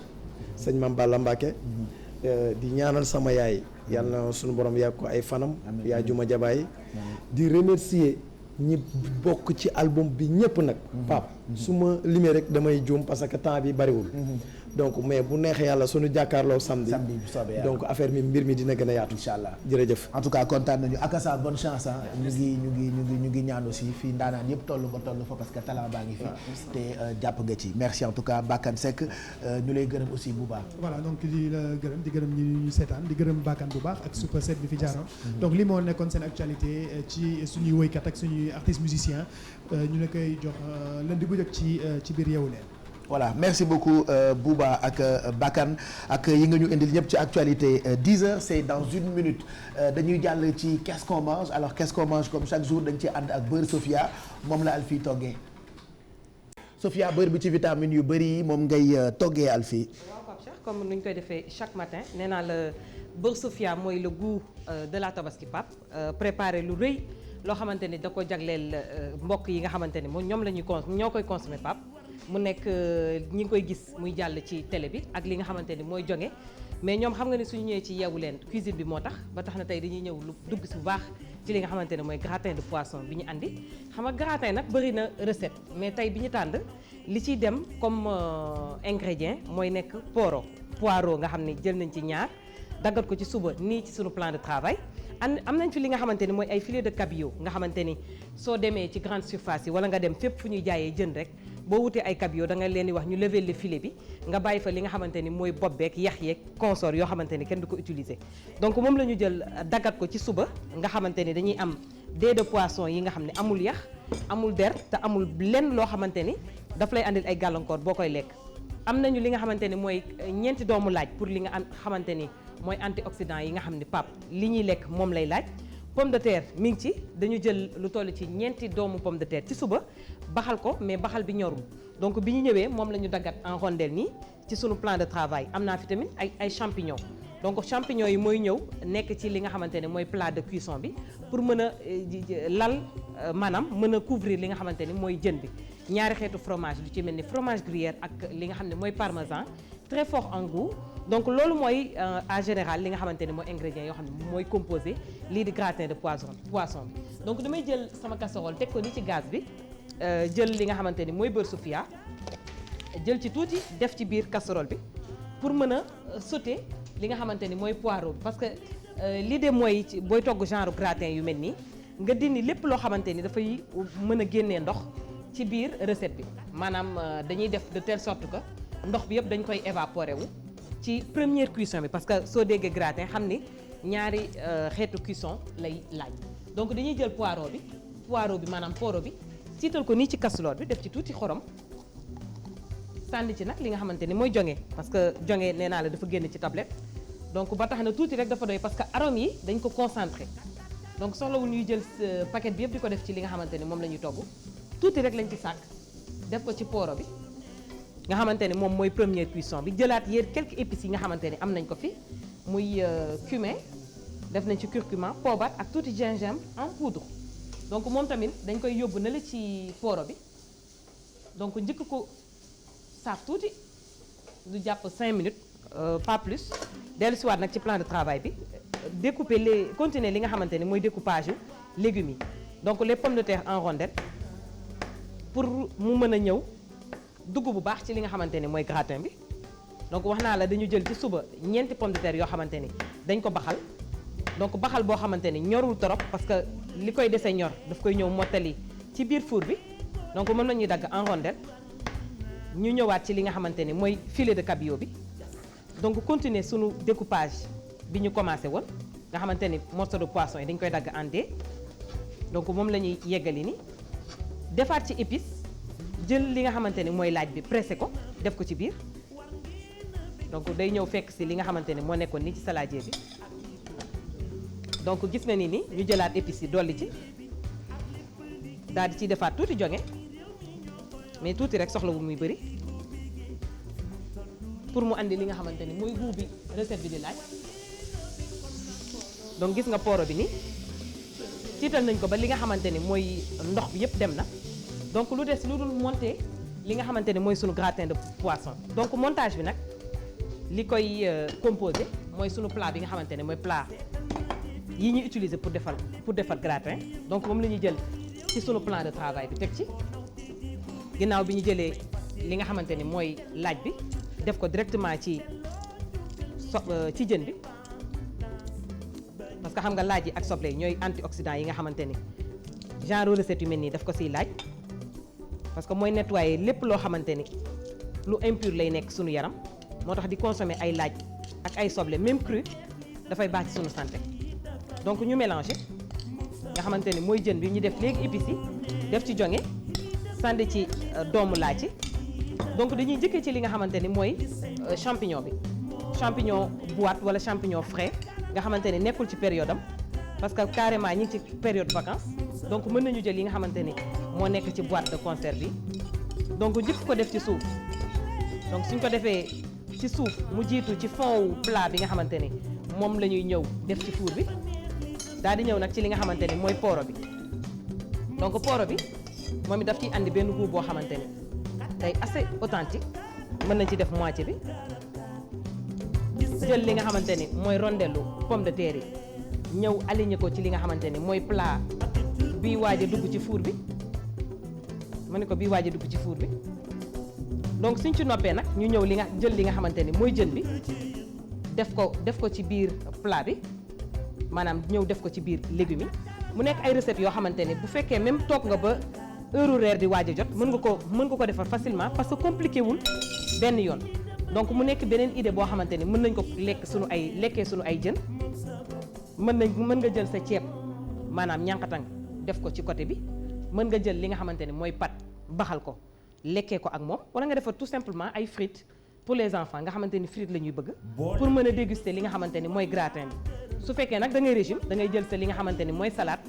sëñ Mame Balla Mbacke. di ñaanal sama yaay. yàlla na suñu borom yàgg ko ay fanam. yaa juma jabaay di remercier. ñi bokk ci album bi ñëpp nag Pape su ma limee rek damay juum parce que temps bi bariwul donc mais bu neexee yàlla suñu jàkkaarloo samedi donc affaire mi mbir mi dina gën a yaatu incha allah jërëjëf en tout cas kontaan nañu Akassa bonne chance ah ñu ngi ñaan aussi fii ndaanaan yëpp toll ba toll fa parce que talent baa ngi fi te jàpp nga ci merci en tout cas Bakane Seck ñu lay gërëm aussi bu baax voilà donc di la gërëm di gërëm ñu seetaan di gërëm Bakane bu baax ak Super 7 bi fi jaaroon donc li moo nekkoon seen actualité ci suñuy woykat ak suñuy artiste musicien ñu la koy jox lundi bu njëkk ci biir Yeewu Leen. voilà merci beaucoup Bouba ak Bakane ak yi nga ñu indil ñëpp ci actualité 10h c'est dans une minute dañuy jàll ci qu'est-ce qu'on mange alors qu'est-ce qu'on mange comme chaque jour dañ ci ànd ak beurre Sofia moom la Alfie toggee Sofia beurre bi ci vitamine yu bëri moom ngay toggee Alfie. waaw Pape Cheikh comme ni ñu koy defee chaque matin nee naa la beurre Sofia mooy le goût de la tabaski Pape préparé lu rëy loo xamante ni da ko jagleel mbokk yi nga xamante ni moom ñoom la ñuy ñoo koy consommer Pape. mu nekk ñi ngi koy gis muy jàll ci télé bi ak li nga xamante ni mooy jonge mais ñoom xam nga ni suñu ñëwee ci Yeewu Leen cuisine bi moo tax ba tax na tey dañuy ñëw lu dugg si bu baax ci li nga xamante ne mooy gratin de poisson bi ñu andi xam nga gratin nag bëri na recette mais tey bi ñu tànd li ciy dem comme ingrédient mooy nekk poireau nga xam ne jël nañ ci ñaar daggat ko ci suba nii ci suñu plan de travail am nañ fi li nga xamante ni mooy ay filet de cabillaud nga xamante ni soo demee ci grande surface yi wala nga dem fépp fu ñuy jaayee jën rek boo wutee ay cabillaud da nga leen di wax ñu lever le filet bi nga bàyyi fa li nga xamante ni mooy bopp beeg yax yeeg consort yoo xamante ni kenn du ko utiliser donc moom la ñu jël daggat ko ci suba nga xamante ni dañuy am dés de poisson yi nga xam ne amul yax amul der te amul lenn loo xamante ni daf lay andil ay gàllankoor boo koy lekk am nañu li nga xamante ni mooy ñeenti doomu laaj pour li nga xamante ni mooy antioxydant yi nga xam ni Pape li ñuy lekk moom lay laaj pomme de terre mi ngi ci dañu jël lu toll ci ñeenti doomu pomme de terre ci suba baxal ko mais baxal bi ñorul donc bi ñu ñëwee moom la ñu daggat en rondelle nii ci sunu plan de travail am naa fi tamit ay champignons donc champignons yi mooy ñëw nekk ci li nga xamante ne mooy plat de cuisson bi pour mën a lal maanaam mën a couvrir li nga xamante ni mooy jën bi ñaari xeetu fromage lu ci mel ni fromage gruyère ak li nga xam ne mooy parmesan très fort en goût donc loolu mooy en général li nga xamante ne mooy ingrédients yoo xam ne mooy composé lii di gratin de poisson bi donc damay jël sama casserole teg ko ni ci gaz bi jël li nga xamante ni mooy beurre Sofia jël ci tuuti def ci biir casserole bi pour mën a sauter li nga xamante ni mooy poireau bi parce que l'idée mooy ci booy togg genre gratin yu mel nii nga dindi lépp loo xamante ni dafay mën a génnee ndox ci biir recette bi maanaam dañuy def de telle sorte que ndox bi yëpp dañ koy évaporer wu ci première cuisson bi parce que soo déggee gratin xam ni ñaari xeetu cuisson lay laaj donc dañuy jël poireau bi maanaam pooro bi siital ko nii ci casserole bi def ci tuuti xorom sànni ci nag li nga xamante ni mooy jonge parce que jonge nee naa la dafa génn ci tablette donc ba tax na tuuti rek dafa doy parce que arôme yi dañ ko concentré donc soxlawul ñuy jël paquet bi yëpp di ko def ci li nga xamante ni moom la ñuy togg tuuti rek lañ ci sàkk def ko ci pooro bi nga xamante ni moom mooy première cuisson bi jëlaat yéen quelques épices yi nga xamante ni am nañ ko fi muy cumin def nañ ci curcuma poobar ak tuuti gingembre en poudre donc moom tamit dañ koy yóbbu na la ci pooro bi donc njëkk ko saaf tuuti du jàpp 5 minutes pas plus dellu siwaat nag ci plan de travail bi découper continuer li nga xamante ni mooy découpage yu légumes yi donc les pommes de terre en rondelles pour mu mën a ñëw dugg bu baax ci li nga xamante ni mooy gratin bi donc wax naa la dañu jël ci suba ñeenti pommes de terre yoo xamante ni dañ ko baxal donc baxal boo xamante ni ñorul trop parce que li koy dese ñor daf koy ñëw mottali ci biir four bi donc mën nañuy dagg en rondelle ñu ñëwaat ci li nga xamante ni mooy filet de cabillaud bi donc continuer sunu découpage bi ñu commencé woon nga xamante ni morceau de poisson yi dañ koy dagg en dés donc moom la ñuy yeggali ni defaat ci épice jël li nga xamante ni mooy laaj bi pressé ko def ko ci biir donc day ñëw fekk si li nga xamante ni moo nekkoon nii ci saladier bi donc gis nga ni ñu jëlaat épices yi dolli ci daal di ciy defaat tuuti jonge mais tuuti rek soxla wu muy bëri pour mu andi li nga xamante ni mooy goût bi recette bi di laaj donc gis nga pooro bi ni tiital nañ ko ba li nga xamante ni mooy ndox bi yëpp dem na donc lu des lu dul monter li nga xamante ni mooy sunu gratin de poisson donc montage bi nag li koy composé mooy sunu plat bi nga xamante ne mooy plat yi ñuy utiliser pour defar gratin donc moom la ñuy jël ci sunu plan de travail bi teg ci ginnaaw bi ñu jëlee li nga xamante ni mooy laaj bi def ko directement ci jën bi parce que xam nga laaj yi ak soble yi ñooy antioxydant yi nga xamante ni genre recette yu mel nii daf ko siy laaj parce que mooy nettoyer lépp loo xamante ni lu impur lay nekk sunu yaram moo tax di consommer ay laaj ak ay soble même cru dafay baax ci sunu santé donc ñu mélanger nga xamante ni mooy jën bi ñu def léegi épices yi def ci jonge sànni ci doomu laaj ci donc dañuy jëkkee ci li nga xamante ni mooy champignon bi champignon boîte wala champignon frais nga xamante ni nekkul ci période am parce que carrément ñi ngi ci période vacances donc mën nañu jël yi nga xamante ni moo nekk ci boîte de conserve bi donc njëkk ko def ci suuf donc suñ ko defee ci suuf mu jiitu ci fond wu plat bi nga xamante ni moom la ñuy ñëw def ci four bi daal di ñëw nag ci li nga xamante ni mooy pooro bi donc pooro bi moom it daf ciy andi benn goût boo xamante ni day assez authentique mën nañ ci def moitié bi jël li nga xamante ni mooy rondelu pomme de terre yi ñëw aligné ko ci li nga xamante ni mooy plat bii waaj a dugg ci four bi ma ne ko bii waaj a dugg ci four bi donc suñ ci noppee nag ñu ñëw jël li nga xamante ni mooy jën bi def ko ci biir plat bi maanaam ñëw def ko ci biir légumes yi mu nekk ay recettes yoo xamante ni bu fekkee même toog nga ba heure reer di waaj a jot mën nga ko defar facilement parce que compliqué wul benn yoon donc mu nekk beneen idée boo xamante ni mën nañ ko lekkee sunu ay jën mën nga jël sa ceeb maanaam ñànkatang def ko ci côté bi mën nga jël li nga xamante ni mooy pat baxal ko lekkee ko ak moom wala nga defar tout simplement ay frites pour les enfants nga xamante ni frites la ñuy bëgg pour mën a déguster li nga xamante ni mooy gratin bi su fekkee nag da ngay régime da ngay jël sa li nga xamante ni mooy salade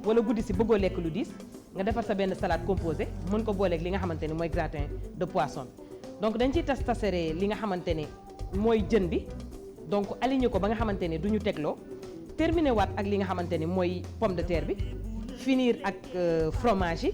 wala guddi si bëggoo lekk lu diis nga defar sa benn salade composée mën ko booleeg li nga xamante ni mooy gratin de poisson donc dañ ciy tasere li nga xamante ni mooy jën bi donc aligné ko ba nga xamante ni du ñu tegloo terminé waat ak li nga xamante ni mooy pomme de terre bi finir ak fromage yi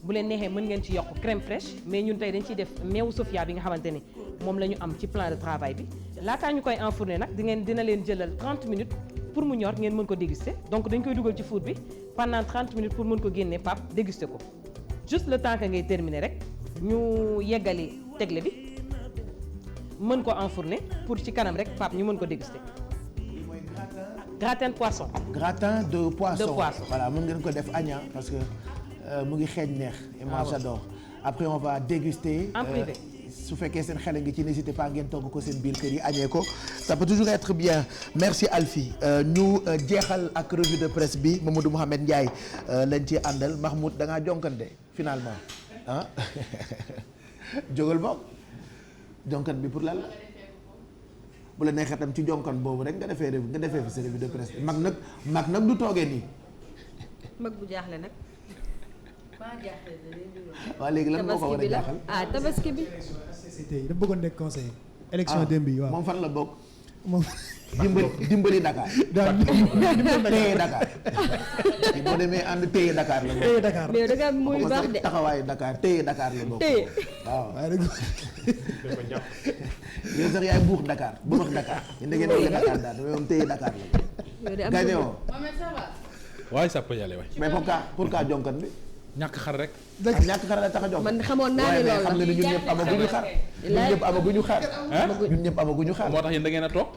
bu leen neexee mën ngeen ci yokk crème fraîche mais ñun tey dañ ciy def meewu Sofia bi nga xamante ni moom la ñu am ci plan de travail bi laataa ñu koy enfourner nag dina leen jëlal 30 minutes pour mu ñor ngeen mën ko déguster donc dañ koy dugal ci four bi pendant 30 minutes pour mën ko génnee pap déguster ko juste le temps que ngay terminer rek ñu yeggali tegle bi mën ko enfourner pour ci kanam rek pap ñu mën ko déguster. gratin de poisson. gratin de poisson. de poisson voilà mën ngeen ko def agna parce que mu ngi xeeñ neex. et moi j'adore après on va déguster. en privé. su fekkee seen xel ngi ci n'hésitez pas ngeen togg ko seen biir kër yi añee ko ça peut toujours être bien merci Alfie ñu jeexal ak revue de presse bi Mamadou Mouhamed Ndiaye lañ ci àndal Mahmoud da ngaa jonkante finalement ah jógal bokk jonkan bi pour lan la bu la neexee tam ci jonkan boobu rek nga defee fi sa revue de presse mag nag du toogee nii. mag bu jaaxle nag. waaw léegi lan moo ko war a jaaxal tabaski bi. dafa bëggoon nekk conseiller. élection démb yi waaw moom fan la bokk. moom dimbali Dakar. téye Dakar. boo demee ànd téye Dakar la bokk. téye Dakar mais Dakar mooy baax de. taxawaayu Dakar téye Dakar la bokk. téye waaw. waaye nag yow sax yaay buux Dakar bu wax Dakar. yéen da ngeen di Dakar daal moom téye Dakar la bokk. gagné woo. waaye ça peut y aller waay. mais pourquoi jonkan bi. ñàkk xar rek. ñàkk xar la tax a jox. man xamoon naa ne loolu xam nga ni ñun ñëpp amaguñu xar. ñun ñëpp amaguñu xar. moo tax yéen da ngeen a toog.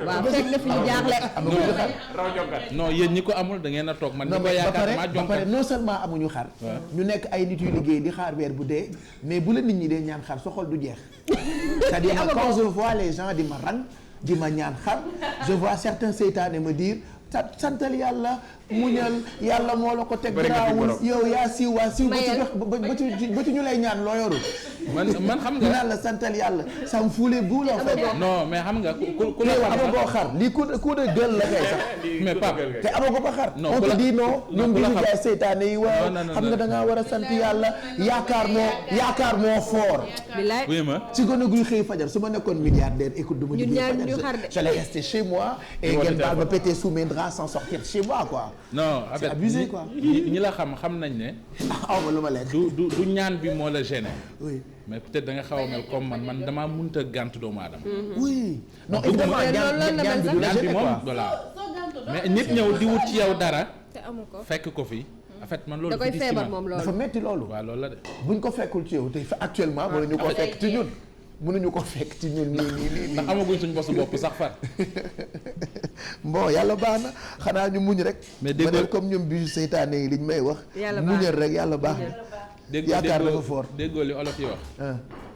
waaw fekk na fi ñu jaaxle. amaguñu xar. non yéen ñi ko amul da ngeen a toog man. ñi ko yaakaar maa jonkan ba pare non seulement amuñu xar. ñu nekk ay nit yu liggéey di xaar weer bu dee mais bu la nit ñi dee ñaan xar sa xol du jeex. c'est-à-dire quand je vois les gens di ma rang di ma ñaan xar je vois certains seytaane me dire santal yàlla muñal yàlla moo la ko teg garaawul yow yaa siiw waa siiw ba ci ñu lay ñaan loo yorul man xam nga dinaa la santal yàlla ça me fout les boules en fait. non mais xam nga ku la xam amagoo xar lii coup de gueule la kay sax mais Pape te amagoo ko xar non on te dit non ñoom bi ñu xam jaay seytaane yi waaw xam nga da ngaa war a sant yàlla yaakaar moo fort oui ma si gën a guy xëy fajar su ma nekkoon milliardaire écoute du ma ñun ñaar ñu xar de j'allais rester chez moi et ngeen baal ma péter sous mes draps sans sortir chez moi quoi. non c'est abusé quoi. ñi la xam nañ ne. aw ma lu ma lekk. du ñaan bi moo la gêné. oui mais peut-être da nga xaw a mel comme man damaa mënta gàntu doomu aadama. oui non évidemment ñaan bi moom voilà mais nit ñëw di wut ci yow dara. te amu ko fekk ko fi. en fait man loolu da koy feebar moom loolu dafa metti loolu. waaw loolu la de. buñ ko fekkul ci yow te actuellement mënuñu ko fekk ci ñun. mënuñu ko fekk ci ñun nii. ndax amaguñ suñ bosu bopp sax far. bon yàlla baax na xanaa ñu muñ rek. mais déggoo comme ñoom bi seytaane yi liñ may wax. yàlla baax muñal rek yàlla baax na. yaakaar dafa fort déggoo li olof yi wax.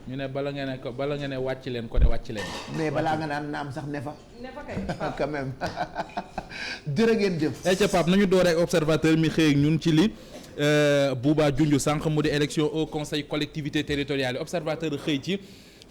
ñu ne bala nga ne wàcc leen ko ne wàcc leen. mais balaa nga naan naam sax ne fa. quand même jërë ngeen jëf. ca Pape nañu door ak observateur mi xëy ñun ci li Bouba junj sànq mu di élection au conseil collectivité territoriale observateur xëy ci.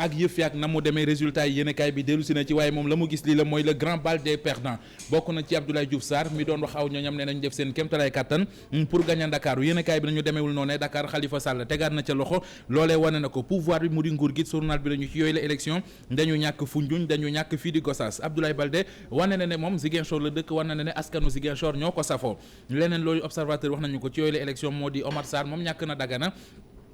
ak yëf yaak na mu demee résultat yi yéenekaay bi dellu si na ci waaye moom la mu gis lii la mooy le grand bal des perdants bokk na ci Abdoulaye Diouf Sarr mi doon wax aw ñooñam ne nañu def seen kéemtalaay kattan pour gagner Dakar yéenekaay bi nañu demeewul noonu Dakar Khalifa Sall tegaat na ca loxo loolee wane na ko pouvoir bi mu di nguur gi journal bi nañu ci yooyu la élection dañu ñàkk Foundiougne dañu ñàkk fii di Gossas Abdoulaye Baldé wane na ne moom Ziguinchor la dëkk wane na ne askanu Ziguinchor ñoo ko safoo leneen loolu observateur wax nañu ko ci yooyu la élection moo di Omar Sarr moom ñàkk na Dagana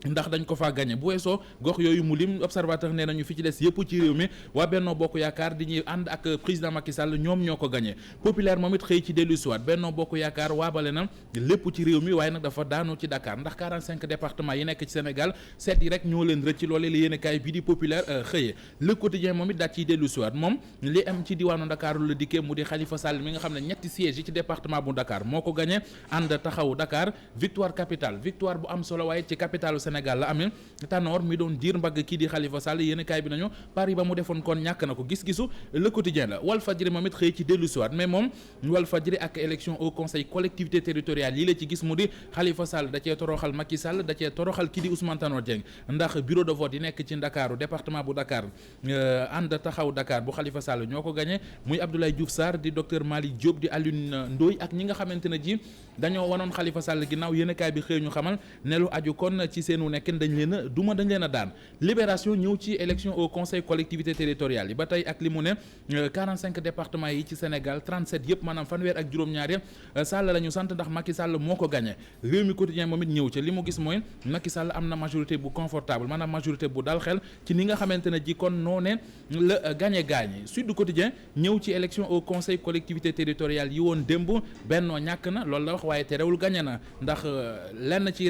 ndax dañ ko faa gagné bu weesoo gox yooyu mu lim observateur nee nañu fi ci des yëpp ci réew mi waa Benno Bokk Yaakaar di ñuy ànd ak président Macky Sall ñoom ñoo ko gagné populaire moom it xëy ci dellu siwaat Benno Bokk Yaakaar waabale na lépp ci réew mi waaye nag dafa daanu ci Dakar ndax 45 départements yi nekk ci Sénégal seet yi rek ñoo leen rëcc loolee la yéenekaay bii di populaire xëyee Le Quotidien moom it daat ciy dellu siwaat moom li am ci diwaanu Dakar la dikkee mu di Khalifa Sall mi nga xam ne ñetti sièges yi ci département bu Dakar moo ko gagné ànd taxawu Dakar victoire capitale victoire bu am solo waaye ci capitalu Sénégal la amee Tanor mi doon diir mbagg kii di Khalifa Sall yéen kaay bi nañu Paris ba mu defoon kon ñàkk na ko gis-gisu Le Quotidien la Walfadjri moom it xëy ci dellu siwaat mais moom Walfadjri ak élection au conseil collectivité territoriale yi la ci gis mu di Khalifa Sall da cee toroxal Macky Sall da cee toroxal kii di Ousmane Tanor Dieng ndax bureau de vote yi nekk ci Ndakaaru département bu Dakar ànd taxaw Dakar bu Khalifa Sall ñoo ko gagné muy Abdoulaye Diouf Sarr di docteur Malick Diop di Alioune Ndoye ak ñi nga xamante ne ji dañoo wanoon Khalifa Sall ginnaaw yéen kaay bi xëy ñu xamal ne lu aju kon ci seenu nekkin dañ leen a duma dañ leen a daan libération ñëw ci élection au conseil collectivité territoriale yi ba tey ak li mu ne 45 départements yi ci Sénégal 37 yëpp maanaam fanweer ak juróom-ñaar yëpp Sall la ñu sant ndax Macky Sall moo ko gagné réew mi quotidien moom it ñëw ca li mu gis mooy Macky Sall am na majorité bu confortable maanaam majorité bu dal xel ci ni nga xamante ne ji kon noo ne la gagné gaañi Sud Quotidien ñëw ci élection au conseil collectivité territoriale yi woon démb Benno ñàkk na loolu la wax waaye terewul gagné na ndax lenn ci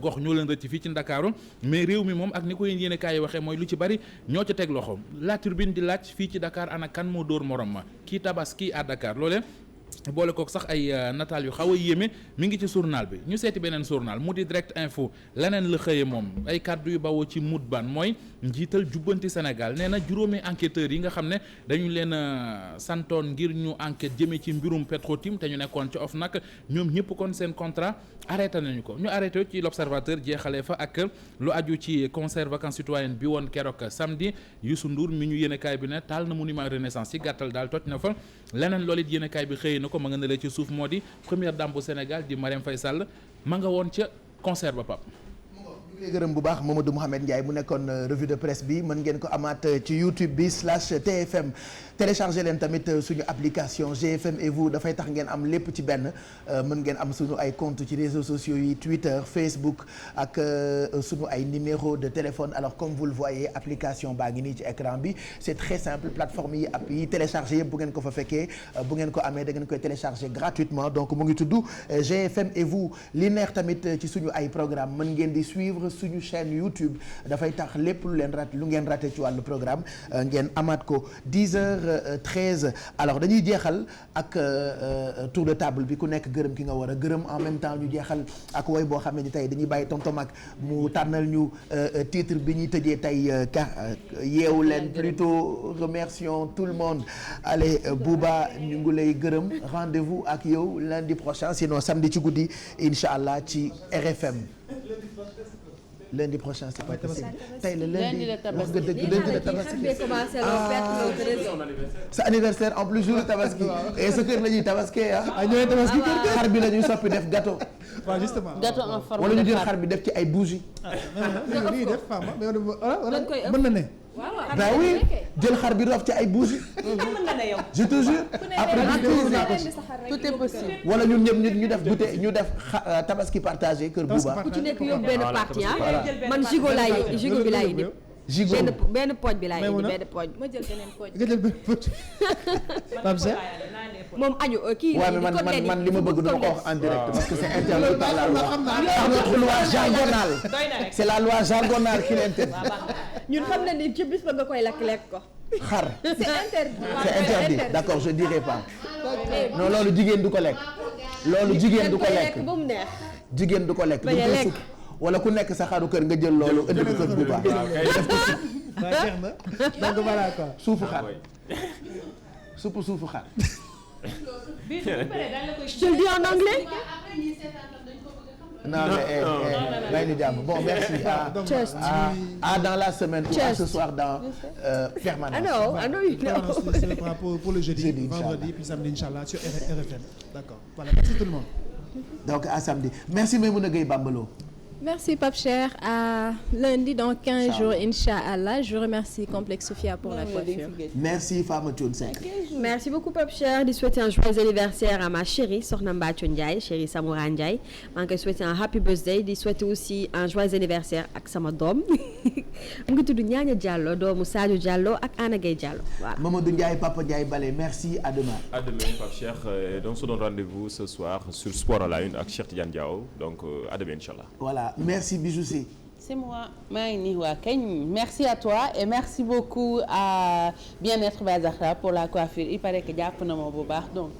gox ñoo leen rëcc fii ci Ndakaaru mais réew mi moom ak ni ko yéen kaay yi waxee mooy lu ci bari ñoo ca teg loxo La Tribune di laaj fii ci Dakar ana kan moo dóor morom ma kii Tabaski à Dakar loole boole kook sax ay nataal yu xaw a yéeme mi ngi ci journal bi ñu seeti beneen journal mu di direct info leneen la xëye moom ay kàddu yu bawoo ci Moutbane mooy njiital jubbanti Sénégal nee na juróomi enquêteurs yi nga xam ne dañu leen santoon ngir ñu enquête jëmee ci mbirum Petro-Tim te ñu nekkoon ci OFNAC ñoom ñëpp kon seen contrat arrêté nañu ko ñu arrêté ci l'observateur jeexalee fa ak lu aju ci concert vacances citoyennes bi woon keroog samedi Youssou Ndour mi ñu yéenekaay bi ne taal na monument Renaissance ci gàttal daal toj na fa leneen loolu it yéenekaay bi xëy na ko ma nga ne ci suuf moo di première dame bu Sénégal di Marième Faye Sall ma nga woon ca concert ba pap ñu ngi gërëm bu baax Mamadou Mouhamed Ndiaye mu nekkoon revue de presse bi mën ngeen ko amaat ci YouTube bi /TFM téléchargé leen tamit suñu application GFM et vous dafay tax ngeen am lépp ci benn mën ngeen am suñu ay compte ci réseaux sociaux yi Twitter Facebook ak suñu ay numéro de téléphone alors comme vous le voyez application baa ngi nii ci écran bi c'est très simple plateforme yi app yi téléchargé yëpp bu ngeen ko fa fekkee bu ngeen ko amee da ngeen koy téléchargé gratuitement donc mu ngi tudd GFM et vous li neex tamit ci suñu ay programme mën ngeen di suivre suñu chaîne YouTube dafay tax lépp lu ngeen raté ci wàllu programme ngeen amaat ko 10h13 alors dañuy jeexal ak tour de table bi ku nekk gërëm ki nga war a gërëm en même temps ñu jeexal ak woy boo xam ne ni tey dañuy bàyyi tonton Mac mu tànnal ñu titre bi ñuy tëjee tey yeewu leen plutôt remercions tout le monde allez Bouba ñu ngi lay gërëm rendez-vous ak yow lundi prochain sinon samedi ci guddi incha allah ci RFM lundi prochain c'est pas possible tey la lundi wax nga dëgg lundi de tabaski sa anniversaire en plus jour tabaski et sa kër la ñuy tabaski ñooy tabaski kër xar bi la ñuy soppi def gâteau waaw justement gâteau en forme wala ñu jël xar bi def ci ay bougies lii def femme mën na ne bah oui jël xar bi rof ci ay bougies je te jure après tout est possible wala ñun ñëpp ñu def bouteille ñu def tabaski partagé kër Bouba ku ci nekk yóbbu benn partie man gigot bi laay indi gigot benn pooj bi laay indi benn pooj ma jël beneen pooj nga jël benn pooj Pape Cheikh moom añu kii waaw mais man li ma bëgg duma ko wax en direct parce que c'est interdit par la loi notre loi jargonale c'est la loi jargonale qui l'interdit ñun xam na ni ci bis ba nga koy lekk ko xar c'est interdit d'accord je dirai pas non loolu jigéen du ko lekk loolu jigéen du ko lekk ba mu neex jigéen du ko lekk du ko supp wala ku nekk sa xaru kër nga jël loolu indi ko kër bu baax def ko supp ba jeex na donc voilà quoi suufu xar suufu xar je te le dis en anglais non mais may ñu jàmm bon merci à dans la semaine ou à ce soir dans permanence. I know. Pour le jeudi, vendredi puis samedi inchallah sur RFM. D'accord. Voilà, merci tout le monde. Donc à samedi. Merci Maïmouna Gueye Bambalo. Merci Pape Cheikh. À lundi dans 15 jours, Inch'Allah. Je remercie Complexe Sophia pour la coiffure. Merci Fama Tchounsek. Merci beaucoup Pape Cheikh. Je souhaite un joyeux anniversaire à ma chérie, Sokhna Mbathio Ndiaye, chérie Samoura Ndiaye. Je souhaite un happy birthday. Je souhaite aussi un joyeux anniversaire à sama doom. mu ngi tudd Ñaaña Diallo doomu Sadio Diallo ak Anna Gueye Diallo. Voilà. Mamadou Ndiaye, Papa Ndiaye Balé. Merci, à demain. À demain Pape Cheikh. Donc on se donne rendez-vous ce soir sur Sport à la Une avec Cheikh Tidiane Diao. Donc à demain Inch'Allah. Voilà. Merci Bijoussi. C'est moi maa ngi nii waa kañ merci à toi et merci beaucoup à Bien-être Ba Zahra pour la coiffure il paraît que jàpp na ma bu baax donc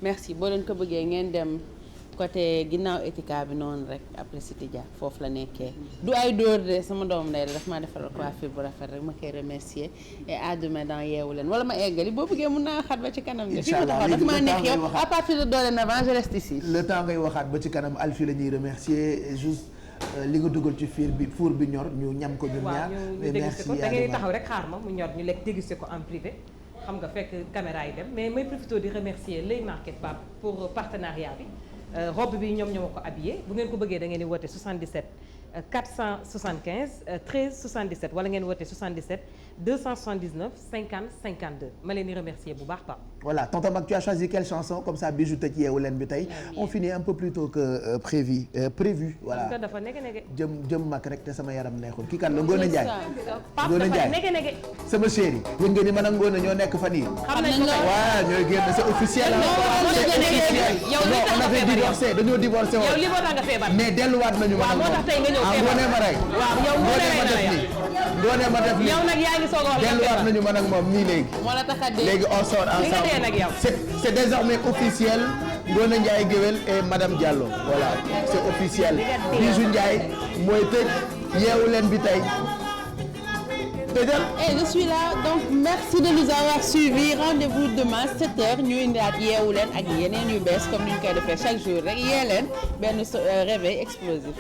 merci boo leen ko bëggee ngeen dem côté ginnaaw étika bi noonu rek après Cité Dia foofu la nekkee du ay dóor de sama doom ndey la daf maa defal coiffure bu rafet rek ma koy remercier et à demain dans Yeewu Leen wala ma eggali boo bëggee mun naa waxaat ba ci kanam de fi mu taxaw daf maa nekk yow à partir de dorénavant je reste ici le temps ngay waxaat ba ci kanam Alfie la ñuy remercier juste li nga dugal ci four bi ñor ñu ñam ko ñun ñaar mais merci da ngay taxaw rek xaar ma mu ñor ñu lekk dégusté ko en privé xam nga fekk caméra yi dem mais may profité di remercier Lay Market Pape pour partenariat bi robe bi ñoom ñoo ko habillé bu ngeen ko bëggee da ngeen di woote 77 475 13 77 wala ngeen woote 77 279 50 52 ma leen di remercier bu baax Pape. Voilà, tonton Mac, tu as choisi quelle chanson comme ça bijou tëj Yeewu Leen bi tey on finit un peu plus tôt que prévu voilà. parce que dafa nege jëm mag rek te sama yaram neexul kii kan la Ngone Ndiaye. Ngone Ndiaye sama chéri yëg nga ni man ak Ngone ñoo nekk fan yii. xam nañ ko waaw ñooy génn c'est officiel. yow li on avait divorcé dañoo divorcé woon. yow li moo tax nga feebar. mais delluwaat nañu. waaw moo tax tey nga ñëw feebar Ngone ma rek. waaw yow Ngone ma rek boo nee ma def yow nag yaa ngi soog a wax delluwaat nañu man ak moom nii léegi. moo la tax a dee léegi on sort li nga dee nag yow. c'est désormais officiel Ngoné Ndiaye Guewel et Madame Diallo voilà c'est officiel Bijou Ndiaye mooy tëj yeewu leen bi tey tëjal. Et je suis là donc merci de nous avoir suivis rendez-vous demain 7h ñu indiwaat yeewu leen ak yeneen yu bees comme ni ñu koy defee chaque jour rek yee leen benn réveil explosif.